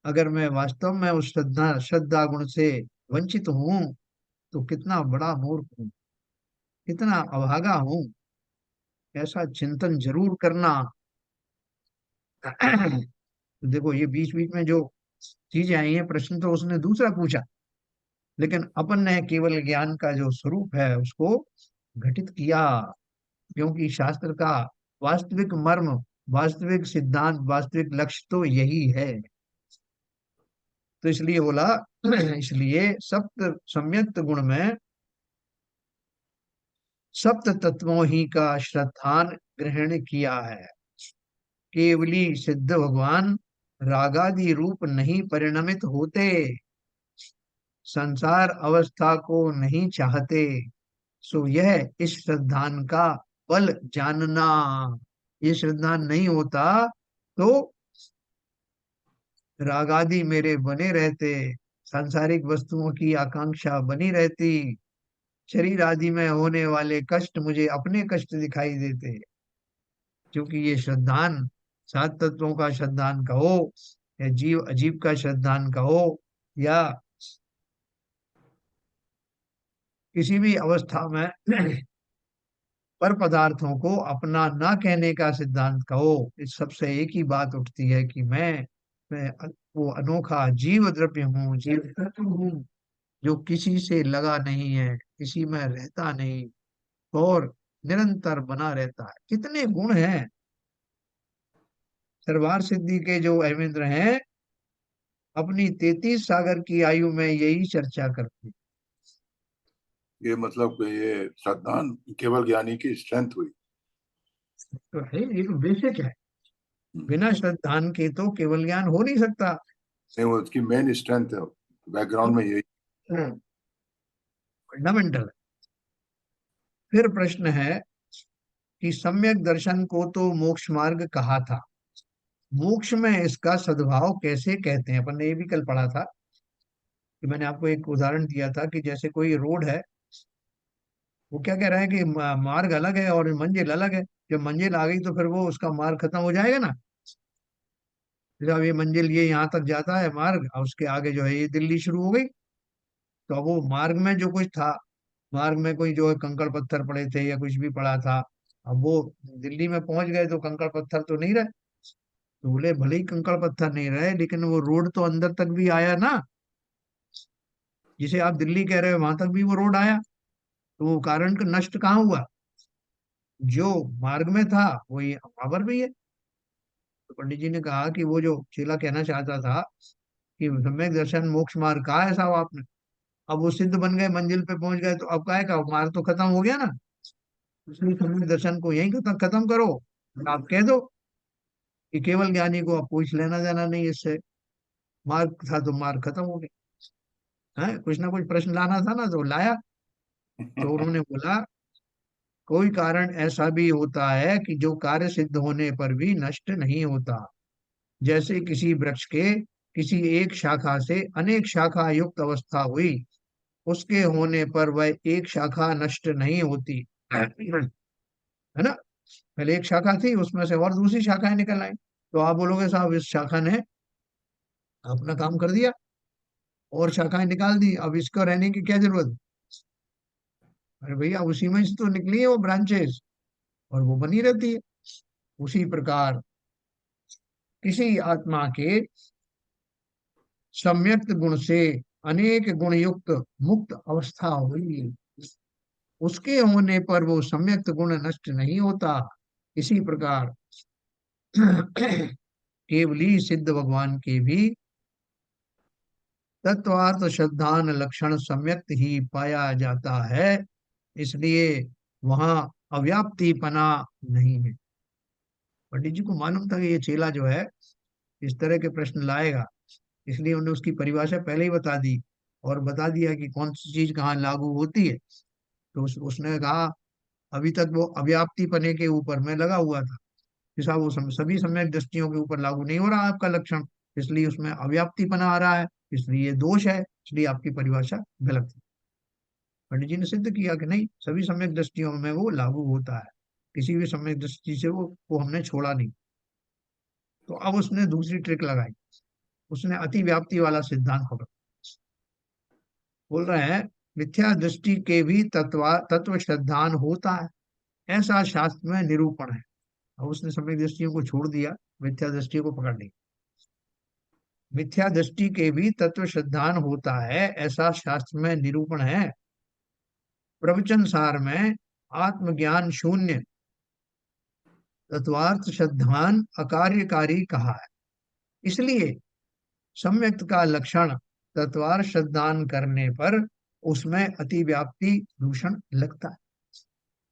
अगर मैं वास्तव में उस श्रद्धा श्रद्धा गुण से वंचित हूँ, तो कितना बड़ा मूर्ख हूँ, कितना अभागा हूँ। ऐसा चिंतन जरूर करना। तो देखो, ये बीच बीच में जो चीजें आई हैं, प्रश्न तो उसने दूसरा पूछा, लेकिन अपन ने केवल ज्ञान का जो स्वरूप है उसको घटित किया, क्योंकि शास्त्र का वास्तविक मर्म, वास्तविक सिद्धांत, वास्तविक लक्ष्य तो यही है। तो इसलिए बोला, इसलिए सप्त सम्यक्त गुण में सप्त तत्वों ही का श्रद्धान ग्रहण किया है। केवली सिद्ध भगवान रागादि रूप नहीं परिणमित होते, संसार अवस्था को नहीं चाहते। सो यह इस श्रद्धान का बल जानना। ये श्रद्धान नहीं होता तो रागादि मेरे बने रहते, सांसारिक वस्तुओं की आकांक्षा बनी रहती, शरीर आदि में होने वाले कष्ट मुझे अपने कष्ट दिखाई देते। क्योंकि ये श्रद्धान, सात तत्वों का श्रद्धान कहो या जीव अजीव का श्रद्धान कहो, या किसी भी अवस्था में पर पदार्थों को अपना ना कहने का सिद्धांत कहो, इस सबसे एक ही बात उठती है कि मैं वो अनोखा जीव द्रव्य हूँ, जीव तत्व हूँ, जो किसी से लगा नहीं है, किसी में रहता नहीं और निरंतर बना रहता है। कितने गुण हैं दरबार सिद्धि के जो अहमेंद्र हैं, अपनी 33 सागर की आयु में यही चर्चा करते। ये मतलब कि ये श्रद्धान केवल ज्ञानी की स्ट्रेंथ हुई। तो है, ये तो बेसिक है। बिना श्रद्धान के तो केवल ज्ञान हो नहीं सकता। नहीं, वो उसकी मेन स्ट्रेंथ है, बैकग्राउंड में यही। फंडामेंटल। फिर प्रश्न है कि सम्यक दर्शन को तो मोक्ष मार्ग कहा था, मोक्ष में इसका सद्भाव कैसे कहते हैं? अपन ने ये भी कल पढ़ा था कि मैंने आपको एक उदाहरण दिया था कि जैसे कोई रोड है, वो क्या कह रहा है कि मार्ग अलग है और मंजिल अलग है। जब मंजिल आ गई तो फिर वो उसका मार्ग खत्म हो जाएगा ना। जैसे अब ये मंजिल, ये यहाँ तक जाता है मार्ग, और उसके आगे जो है ये दिल्ली शुरू हो गई। तो अब वो मार्ग में जो कुछ था, मार्ग में कोई जो है कंकड़ पत्थर पड़े थे या कुछ भी पड़ा था, अब वो दिल्ली में पहुंच गए तो कंकड़ पत्थर तो नहीं रहे। तो बोले भले ही कंकड़ पत्थर नहीं रहे, लेकिन वो रोड तो अंदर तक भी आया ना। जिसे आप दिल्ली कह रहे हो वहां तक भी वो रोड आया। तो वो कारण का नष्ट कहाँ हुआ? जो मार्ग में था वही वहां पर भी है। तो पंडित जी ने कहा कि वो जो चेला कहना चाहता था कि सम्यक दर्शन मोक्ष मार्ग, कहा ऐसा हो आपने? अब वो सिद्ध बन गए, मंजिल पे पहुंच गए, तो अब काहे का मार्ग तो खत्म हो गया ना। इसलिए सम्यक दर्शन को यही खत्म करो। आप कह दो कि केवल ज्ञानी को अब कुछ लेना देना नहीं इससे, मार्ग था तो मार्ग खत्म हो गया है। कुछ ना कुछ प्रश्न लाना था ना, तो लाया। तो उन्होंने बोला कोई कारण ऐसा भी होता है कि जो कार्य सिद्ध होने पर भी नष्ट नहीं होता। जैसे किसी वृक्ष के किसी एक शाखा से अनेक शाखा युक्त अवस्था हुई, उसके होने पर वह एक शाखा नष्ट नहीं होती, है ना। पहले एक शाखा थी, उसमें से और दूसरी शाखाएं निकल आई, तो आप बोलोगे साहब इस शाखा ने अपना काम कर दिया और शाखाएं निकाल दी, अब इसको रहने की क्या जरूरत? अरे भैया उसी में से तो निकली है वो ब्रांचेस, और वो बनी रहती है। उसी प्रकार किसी आत्मा के सम्यक्त गुण से अनेक गुण युक्त मुक्त अवस्था हुई, उसके होने पर वो सम्यक्त गुण नष्ट नहीं होता। इसी प्रकार केवली सिद्ध भगवान के भी तत्वार्थ श्रद्धान लक्षण सम्यक्त ही पाया जाता है, इसलिए वहां अव्याप्तिपना नहीं है। पंडित जी को मालूम था कि ये चेला जो है इस तरह के प्रश्न लाएगा, इसलिए उन्होंने उसकी परिभाषा पहले ही बता दी, और बता दिया कि कौन सी चीज कहाँ लागू होती है। तो उसने कहा अभी तक वो अव्याप्ति पने के ऊपर में लगा हुआ था कि साहब वो सभी सम्यक दृष्टियों के ऊपर लागू नहीं हो रहा आपका लक्षण, इसलिए उसमें अव्याप्तिपना आ रहा है, इसलिए ये दोष है, इसलिए आपकी परिभाषा गलत है। पंडित जी ने सिद्ध किया कि नहीं, सभी सम्यक दृष्टियों में वो लागू होता है, किसी भी सम्यक दृष्टि से वो हमने छोड़ा नहीं। तो अब उसने दूसरी ट्रिक लगाई, उसने अति व्याप्ति वाला सिद्धांत पकड़ा। बोल रहे हैं मिथ्या दृष्टि के भी तत्व श्रद्धान होता है, ऐसा शास्त्र में निरूपण है। अब उसने सम्यक दृष्टियों को छोड़ दिया, मिथ्या दृष्टियों को पकड़ ली। मिथ्या दृष्टि के भी तत्व श्रद्धान होता है, ऐसा शास्त्र में निरूपण है। प्रवचन सार में आत्मज्ञान शून्य तत्वार्थ श्रद्धान अकार्यकारी कहा है, इसलिए सम्यक्त का लक्षण तत्वार्थ श्रद्धान करने पर उसमें अति व्याप्ति दूषण लगता है।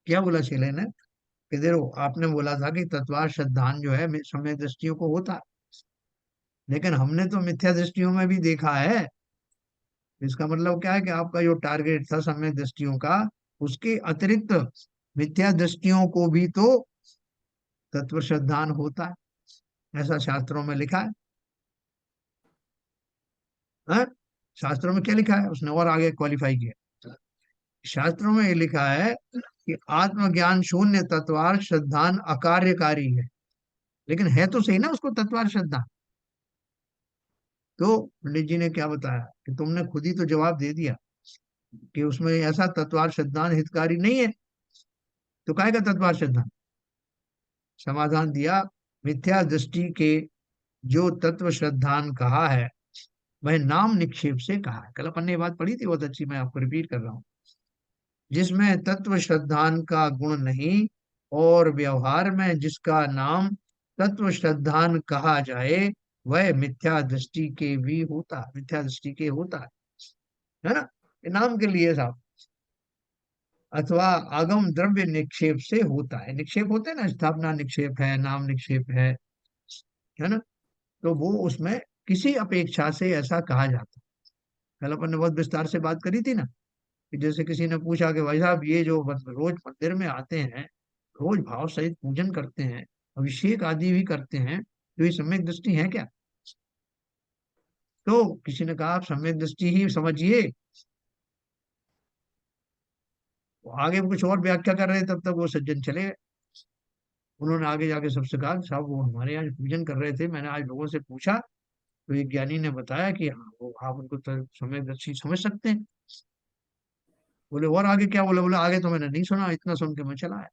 क्या बोला चेले ने कि देखो आपने बोला था कि तत्वार्थ श्रद्धान जो है सम्यक दृष्टियों को होता है, लेकिन हमने तो मिथ्या दृष्टियों में भी देखा है। इसका मतलब क्या है कि आपका जो टारगेट था सम्यक दृष्टियों का, उसके अतिरिक्त मिथ्या दृष्टियों को भी तो तत्व श्रद्धान होता है, ऐसा शास्त्रों में लिखा है। शास्त्रों में क्या लिखा है, उसने और आगे क्वालिफाई किया। शास्त्रों में ये लिखा है कि आत्मज्ञान शून्य तत्वार्थ श्रद्धान अकार्यकारी है, लेकिन है तो सही ना उसको तत्वार्थ श्रद्धा। तो पंडित जी ने क्या बताया कि तुमने खुद ही तो जवाब दे दिया कि उसमें ऐसा तत्वार्थ श्रद्धान हितकारी नहीं है, तो काहे का तत्वार्थ श्रद्धान। समाधान दिया, मिथ्या दृष्टि के जो तत्व श्रद्धान कहा है वह नाम निक्षेप से कहा है। कल अपन ने ये बात पढ़ी थी बहुत अच्छी, मैं आपको रिपीट कर रहा हूँ। जिसमें तत्व श्रद्धान का गुण नहीं और व्यवहार में जिसका नाम तत्व श्रद्धान कहा जाए वह मिथ्या दृष्टि के भी होता है, मिथ्या दृष्टि के होता है ना। ये नाम के लिए साहब, अथवा आगम द्रव्य निक्षेप से होता है। निक्षेप होते हैं ना, स्थापना निक्षेप है, नाम निक्षेप है ना। तो वो उसमें किसी अपेक्षा से ऐसा कहा जाता है। कल अपन ने बहुत विस्तार से बात करी थी ना, कि जैसे किसी ने पूछा कि भाई साहब ये जो रोज मंदिर में आते हैं, रोज भाव सहित पूजन करते हैं, अभिषेक आदि भी करते हैं, तो ये सम्यक दृष्टि है क्या। तो किसी ने कहा आप सम्यक दृष्टि ही समझिए। वो आगे कुछ और व्याख्या कर रहे, तब तक वो सज्जन चले गए। उन्होंने आगे जाके सबसे कहा कि साहब वो हमारे यहाँ पूजन कर रहे थे, मैंने आज लोगों से पूछा तो एक ज्ञानी ने बताया कि हाँ वो आप उनको सम्यक दृष्टि समझ सकते हैं। बोले और आगे क्या बोले, बोले आगे तो मैंने नहीं सुना, इतना सुन के मैं चला आया।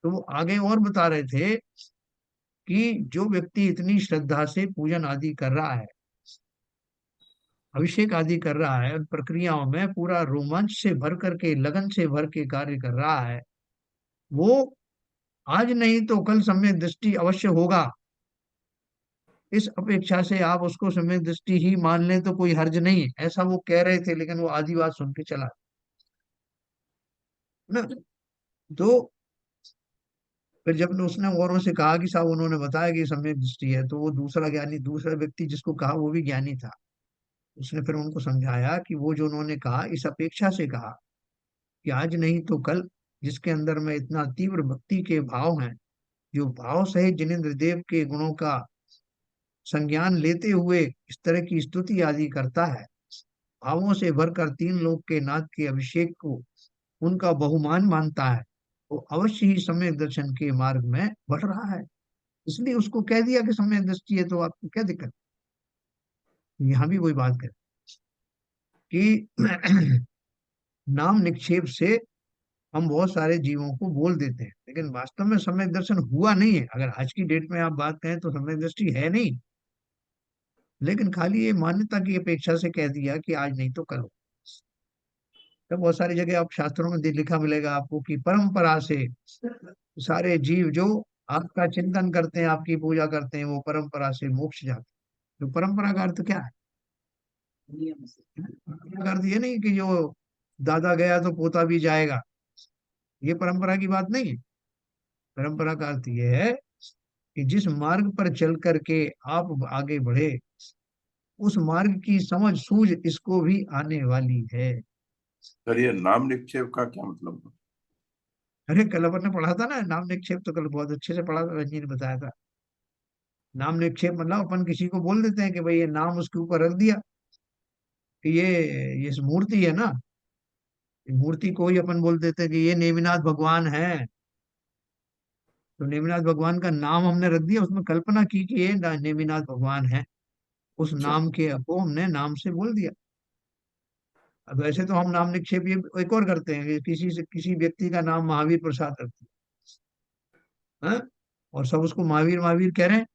तो वो आगे और बता रहे थे कि जो व्यक्ति इतनी श्रद्धा से पूजन आदि कर रहा है, अभिषेक आदि कर रहा है, उन प्रक्रियाओं में पूरा रोमांच से भर करके, लगन से भर के कार्य कर रहा है, वो आज नहीं तो कल सम्यक दृष्टि अवश्य होगा। इस अपेक्षा से आप उसको सम्यक दृष्टि ही मान लें तो कोई हर्ज नहीं है, ऐसा वो कह रहे थे, लेकिन वो आधी बात सुन के चला ना। तो फिर जब उसने औरों से कहा कि साहब उन्होंने बताया कि सम्यक दृष्टि है, तो वो दूसरा ज्ञानी, दूसरा व्यक्ति जिसको कहा वो भी ज्ञानी था, उसने फिर उनको समझाया कि वो जो उन्होंने कहा इस अपेक्षा से कहा कि आज नहीं तो कल जिसके अंदर में इतना तीव्र भक्ति के भाव हैं, जो भाव सहित जिनेन्द्र देव के गुणों का संज्ञान लेते हुए इस तरह की स्तुति आदि करता है, भावों से भरकर तीन लोक के नाथ के अभिषेक को उनका बहुमान मानता है, वो अवश्य ही सम्यक दर्शन के मार्ग में बढ़ रहा है। इसलिए उसको कह दिया कि सम्यक दृष्टि है, तो आपको क्या दिक्कत। यहाँ भी वही बात कर कि नाम निक्षेप से हम बहुत सारे जीवों को बोल देते हैं, लेकिन वास्तव में सम्यक दर्शन हुआ नहीं है। अगर आज की डेट में आप बात करें तो सम्यक दृष्टि है नहीं, लेकिन खाली ये मान्यता की अपेक्षा से कह दिया कि आज नहीं तो कल हो। तो बहुत सारी जगह आप शास्त्रों में लिखा मिलेगा आपको कि परंपरा से सारे जीव जो आपका चिंतन करते हैं, आपकी पूजा करते हैं, वो परंपरा से मोक्ष जाते हैं। तो परंपरा का अर्थ क्या है? परंपरा का अर्थ ये नहीं कि जो दादा गया तो पोता भी जाएगा, ये परंपरा की बात नहीं है। परंपरा का अर्थ ये है कि जिस मार्ग पर चल करके आप आगे बढ़े, उस मार्ग की समझ सूझ इसको भी आने वाली है। सर ये नाम निक्षेप का क्या मतलब? अरे कल अपन ने पढ़ा था ना नाम निक्षेप, तो कल बहुत अच्छे से पढ़ा था, रंजी ने बताया था। नाम निक्षेप मतलब अपन किसी को बोल देते हैं कि भाई ये नाम उसके ऊपर रख दिया कि ये मूर्ति है ना, ये मूर्ति को ही अपन बोल देते हैं कि ये नेमिनाथ भगवान है। तो नेमिनाथ भगवान का नाम हमने रख दिया, उसमें कल्पना की कि ये नेमिनाथ भगवान है। उस अच्छा। नाम के को हमने नाम से बोल दिया। अब वैसे तो हम नाम निक्षेप ये एक और करते हैं कि किसी व्यक्ति का नाम महावीर प्रसाद रखते हैं, हाँ? और सब उसको महावीर महावीर कह रहे हैं,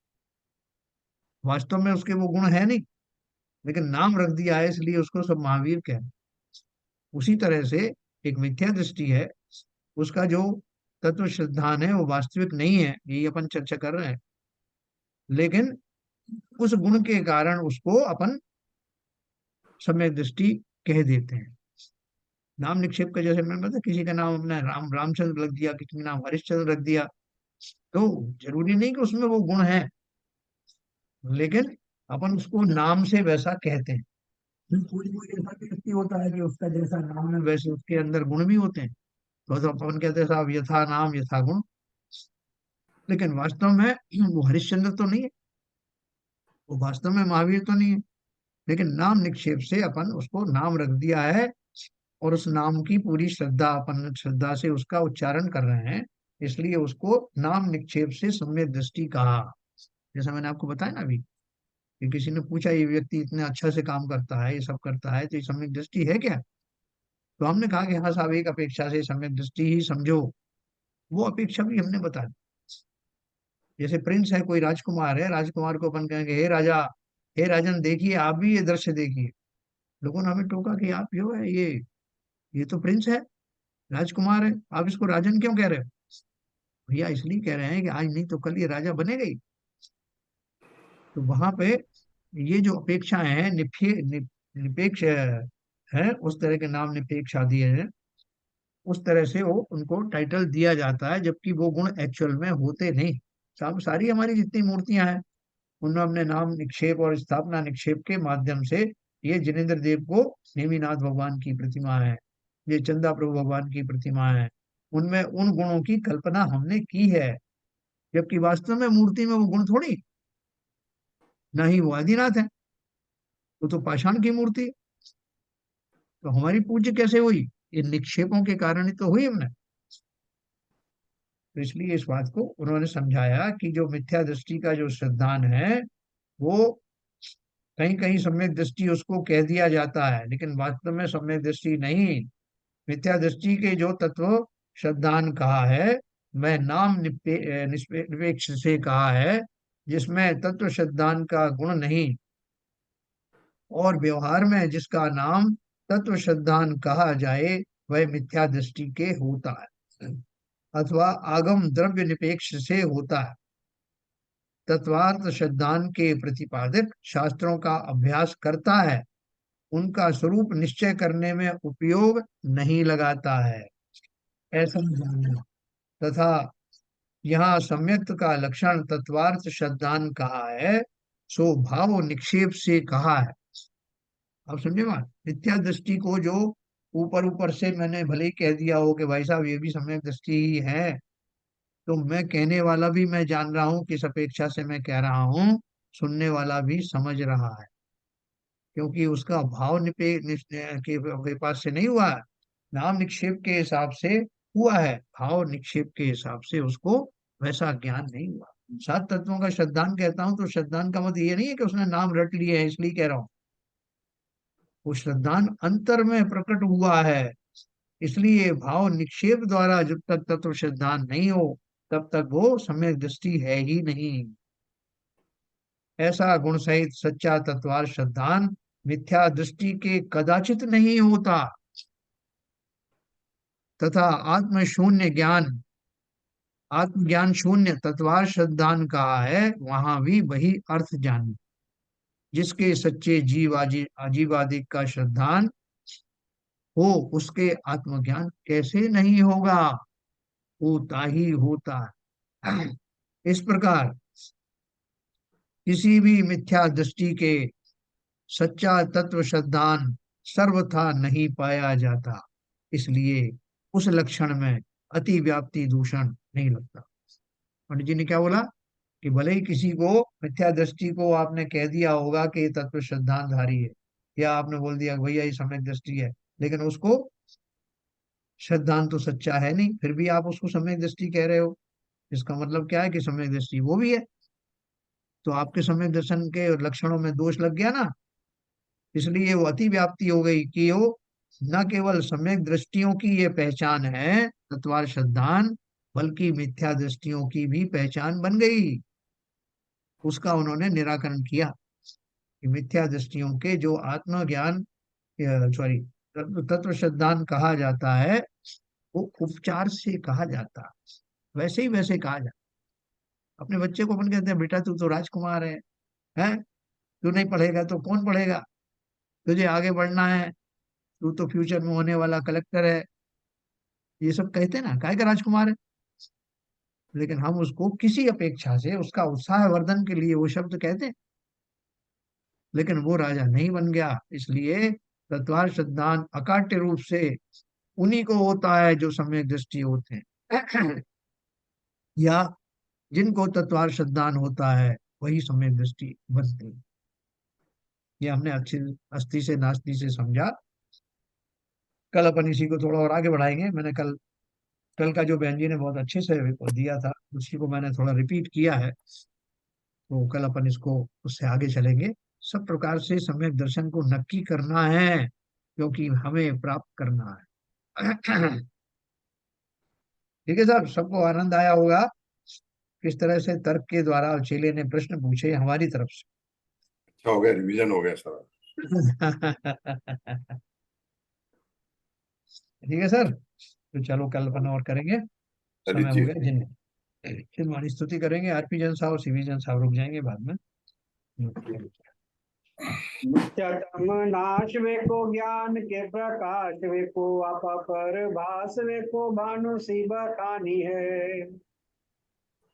वास्तव में उसके वो गुण है नहीं, लेकिन नाम रख दिया है इसलिए उसको सब महावीर कह रहे हैं। उसी तरह से एक मिथ्या दृष्टि है, उसका जो तत्व श्रद्धान है वो वास्तविक नहीं है, यही अपन चर्चा कर रहे हैं। लेकिन उस गुण के कारण उसको अपन सम्यक दृष्टि कह देते हैं। नाम निक्षेप का जैसे मैंने बताया, किसी का नाम अपना रामचंद्र रख दिया, किसी का नाम हरिश्चंद्र रख दिया, तो जरूरी नहीं कि उसमें वो गुण है, लेकिन अपन उसको नाम से वैसा कहते हैं। कोई कोई ऐसा भी व्यक्ति होता है कि उसका जैसा नाम है वैसे उसके अंदर गुण भी होते हैं, तो अपन कहते हैं साहब यथा नाम यथा गुण, लेकिन वास्तव में वो हरिश्चंद्र तो नहीं है, वो वास्तव में महावीर तो नहीं है, लेकिन नाम निक्षेप से अपन उसको नाम रख दिया है, और उस नाम की पूरी श्रद्धा, अपन श्रद्धा से उसका उच्चारण कर रहे हैं, इसलिए उसको नाम निक्षेप से सम्यक दृष्टि कहा। जैसा मैंने आपको बताया ना अभी, कि किसी ने पूछा ये व्यक्ति इतने अच्छा से काम करता है, ये सब करता है, तो ये सम्यक दृष्टि है क्या? तो हमने कहा कि हाँ साहब, एक अपेक्षा से सम्यक दृष्टि ही समझो। वो अपेक्षा भी हमने बता दी। जैसे प्रिंस है, कोई राजकुमार है, राजकुमार को अपन कहेंगे हे राजा, हे राजन देखिए आप भी ये दृश्य देखिए। लोगों ने हमें टोका कि आप जो है ये तो प्रिंस है, राजकुमार है, आप इसको राजन क्यों कह रहे हो? भैया इसलिए कह रहे हैं कि आज नहीं तो कल ये राजा बनेगा ही। तो वहां पे ये जो अपेक्षाएं हैं निपेक्ष है, उस तरह के नाम निपेक्ष आदि है, उस तरह से वो उनको टाइटल दिया जाता है, जबकि वो गुण एक्चुअल में होते नहीं। सब सारी हमारी जितनी मूर्तियां हैं उनमें हमने नाम निक्षेप और स्थापना निक्षेप के माध्यम से, ये जिनेन्द्र देव को नेमिनाथ भगवान की प्रतिमा है, ये चंदा प्रभु भगवान की प्रतिमा है, उनमें उन गुणों की कल्पना हमने की है, जबकि वास्तव में मूर्ति में वो गुण थोड़ी, ना ही वो आदिनाथ है, वो तो पाषाण की मूर्ति है। तो हमारी पूज्य कैसे हुई? इन निक्षेपों के कारण ही तो हुई हमने। तो इसलिए इस बात को उन्होंने समझाया कि जो मिथ्या दृष्टि का जो श्रद्धान है, वो कहीं कहीं सम्यक दृष्टि उसको कह दिया जाता है, लेकिन वास्तव में सम्यक दृष्टि नहीं। मिथ्या दृष्टि के जो तत्व श्रद्धान कहा है, मैं नाम निपेक्ष से कहा है, जिसमें तत्व श्रद्धान का गुण नहीं, और व्यवहार में जिसका नाम तत्व श्रद्धान कहा जाए वह मिथ्या दृष्टि के होता है, अथवा आगम द्रव्य निपेक्ष से होता है। तत्वार्थ श्रद्धान के प्रतिपादक शास्त्रों का अभ्यास करता है, उनका स्वरूप निश्चय करने में उपयोग नहीं लगाता है, ऐसा जानना। तथा यहाँ सम्यक्त का लक्षण तत्वार्थ श्रद्धान कहा है, सो भाव निक्षेप से कहा है। अब समझे बात? मिथ्या दृष्टि को जो ऊपर ऊपर से मैंने भले ही कह दिया हो कि भाई साहब ये भी सम्यक दृष्टि ही है, तो मैं कहने वाला भी मैं जान रहा हूँ किस अपेक्षा से मैं कह रहा हूँ, सुनने वाला भी समझ रहा है, क्योंकि उसका भाव के पास से नहीं हुआ है, नाम निक्षेप के हिसाब से हुआ है, भाव निक्षेप के हिसाब से उसको वैसा ज्ञान नहीं हुआ। सात तत्वों का श्रद्धान कहता हूं तो श्रद्धान का मतलब ये नहीं है कि उसने नाम रट लिए है इसलिए कह रहा हूँ, वो श्रद्धान अंतर में प्रकट हुआ है, इसलिए भाव निक्षेप द्वारा जब तक तत्व सिद्धांत नहीं हो तब तक वो सम्यक दृष्टि है ही नहीं। ऐसा गुण सहित सच्चा तत्वार सिद्धांत मिथ्या दृष्टि के कदाचित नहीं होता तथा आत्मज्ञान शून्य तत्वार सिद्धांत कहा है वहां भी वही अर्थ जानी। जिसके सच्चे जीवादि का सिद्धांत हो उसके आत्मज्ञान कैसे नहीं होगा, होता ही होता है। इस प्रकार किसी भी मिथ्या दृष्टि के सच्चा तत्व सिद्धांत सर्वथा नहीं पाया जाता, इसलिए उस लक्षण में अति व्याप्ति दूषण नहीं लगता। पंडित जी ने क्या बोला कि भले ही किसी को मिथ्या दृष्टि को आपने कह दिया होगा कि ये तत्व सिद्धांतधारी है, या आपने बोल दिया कि भैया ये सम्यक दृष्टि है, लेकिन उसको सिद्धांत तो सच्चा है नहीं, फिर भी आप उसको सम्यक दृष्टि कह रहे हो, इसका मतलब क्या है कि सम्यक दृष्टि वो भी है, तो आपके सम्यक दर्शन के लक्षणों में दोष लग गया ना। इसलिए वो अति व्याप्ति हो गई कि वो न केवल सम्यक दृष्टियों की ये पहचान है तत्वार सिद्धांत, बल्कि मिथ्या दृष्टियों की भी पहचान बन गई। उसका उन्होंने निराकरण किया कि मिथ्या दृष्टियों के जो आत्मज्ञान सॉरी तत्व सिद्धांत कहा जाता है वो उपचार से कहा जाता है, वैसे ही वैसे कहा जाता। अपने बच्चे को अपन कहते हैं बेटा तू तो राजकुमार है, हैं, तू नहीं पढ़ेगा तो कौन पढ़ेगा, तुझे आगे बढ़ना है, तू तो फ्यूचर में होने वाला कलेक्टर है, ये सब कहते हैं ना, काय का राजकुमार है। लेकिन हम उसको किसी अपेक्षा से उसका उत्साह वर्धन के लिए वो शब्द कहते हैं, लेकिन वो राजा नहीं बन गया। इसलिए तत्वार सिद्धांत अकाट्य रूप से उन्हीं को होता है जो सम्यक दृष्टि होते हैं या जिनको तत्वार सिद्धांत होता है वही सम्यक दृष्टि बनती है। ये हमने अच्छी अस्थि से नास्ति से समझा। कल अपन इसी को थोड़ा और आगे बढ़ाएंगे। मैंने कल कल का जो बहन जी ने बहुत अच्छे से दिया था उसी को मैंने थोड़ा रिपीट किया है, तो कल अपन इसको उससे आगे चलेंगे। सब प्रकार से सम्यक दर्शन को नक्की करना है क्योंकि हमें प्राप्त करना है। ठीक है साहब, सबको आनंद आया होगा किस तरह से तर्क के द्वारा चेले ने प्रश्न पूछे हमारी तरफ से। अच्छा हो गया, रिवीजन हो गया सारा। ठीक है सर, तो चलो कल अपन और करेंगे, चलिए समय हो ठीक। गया जिन फिर हमारी स्तुति करेंगे। आरपी जन साहब सीवी जन साहब रुक जाएंगे बाद में। नित्यतम नाश वे को ज्ञान के प्रकाश वे को आप पर भास वे को भानु सी बखानी है।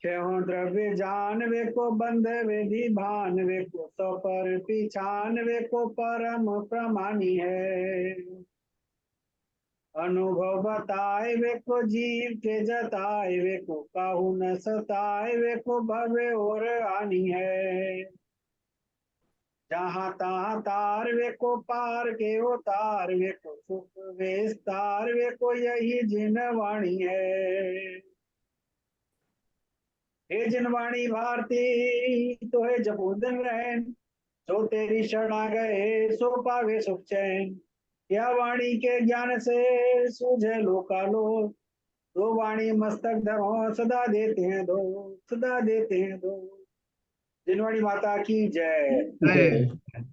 छहों द्रव्य जान वे को बंध विधि भान वे को तो पर पिछान वे को परम प्रमानी है। अनुभव बताए वे को जीव के जताए वे को काहू न सताए वे को भवे और आनी है। जहाँ तहाँ तार वे को पार के उतार वे को सुख विस्तार वे को यही जिन वाणी है। हे जिनवाणी भारती तो है जबूदन रहन जो तेरी शरणा गए सो पावे सुख चैन। यह वाणी के ज्ञान से सूझे लोकालो दो वाणी मस्तक धरो सदा देते हैं दो सदा देते हैं दो। जिनवाणी माता की जय। जय।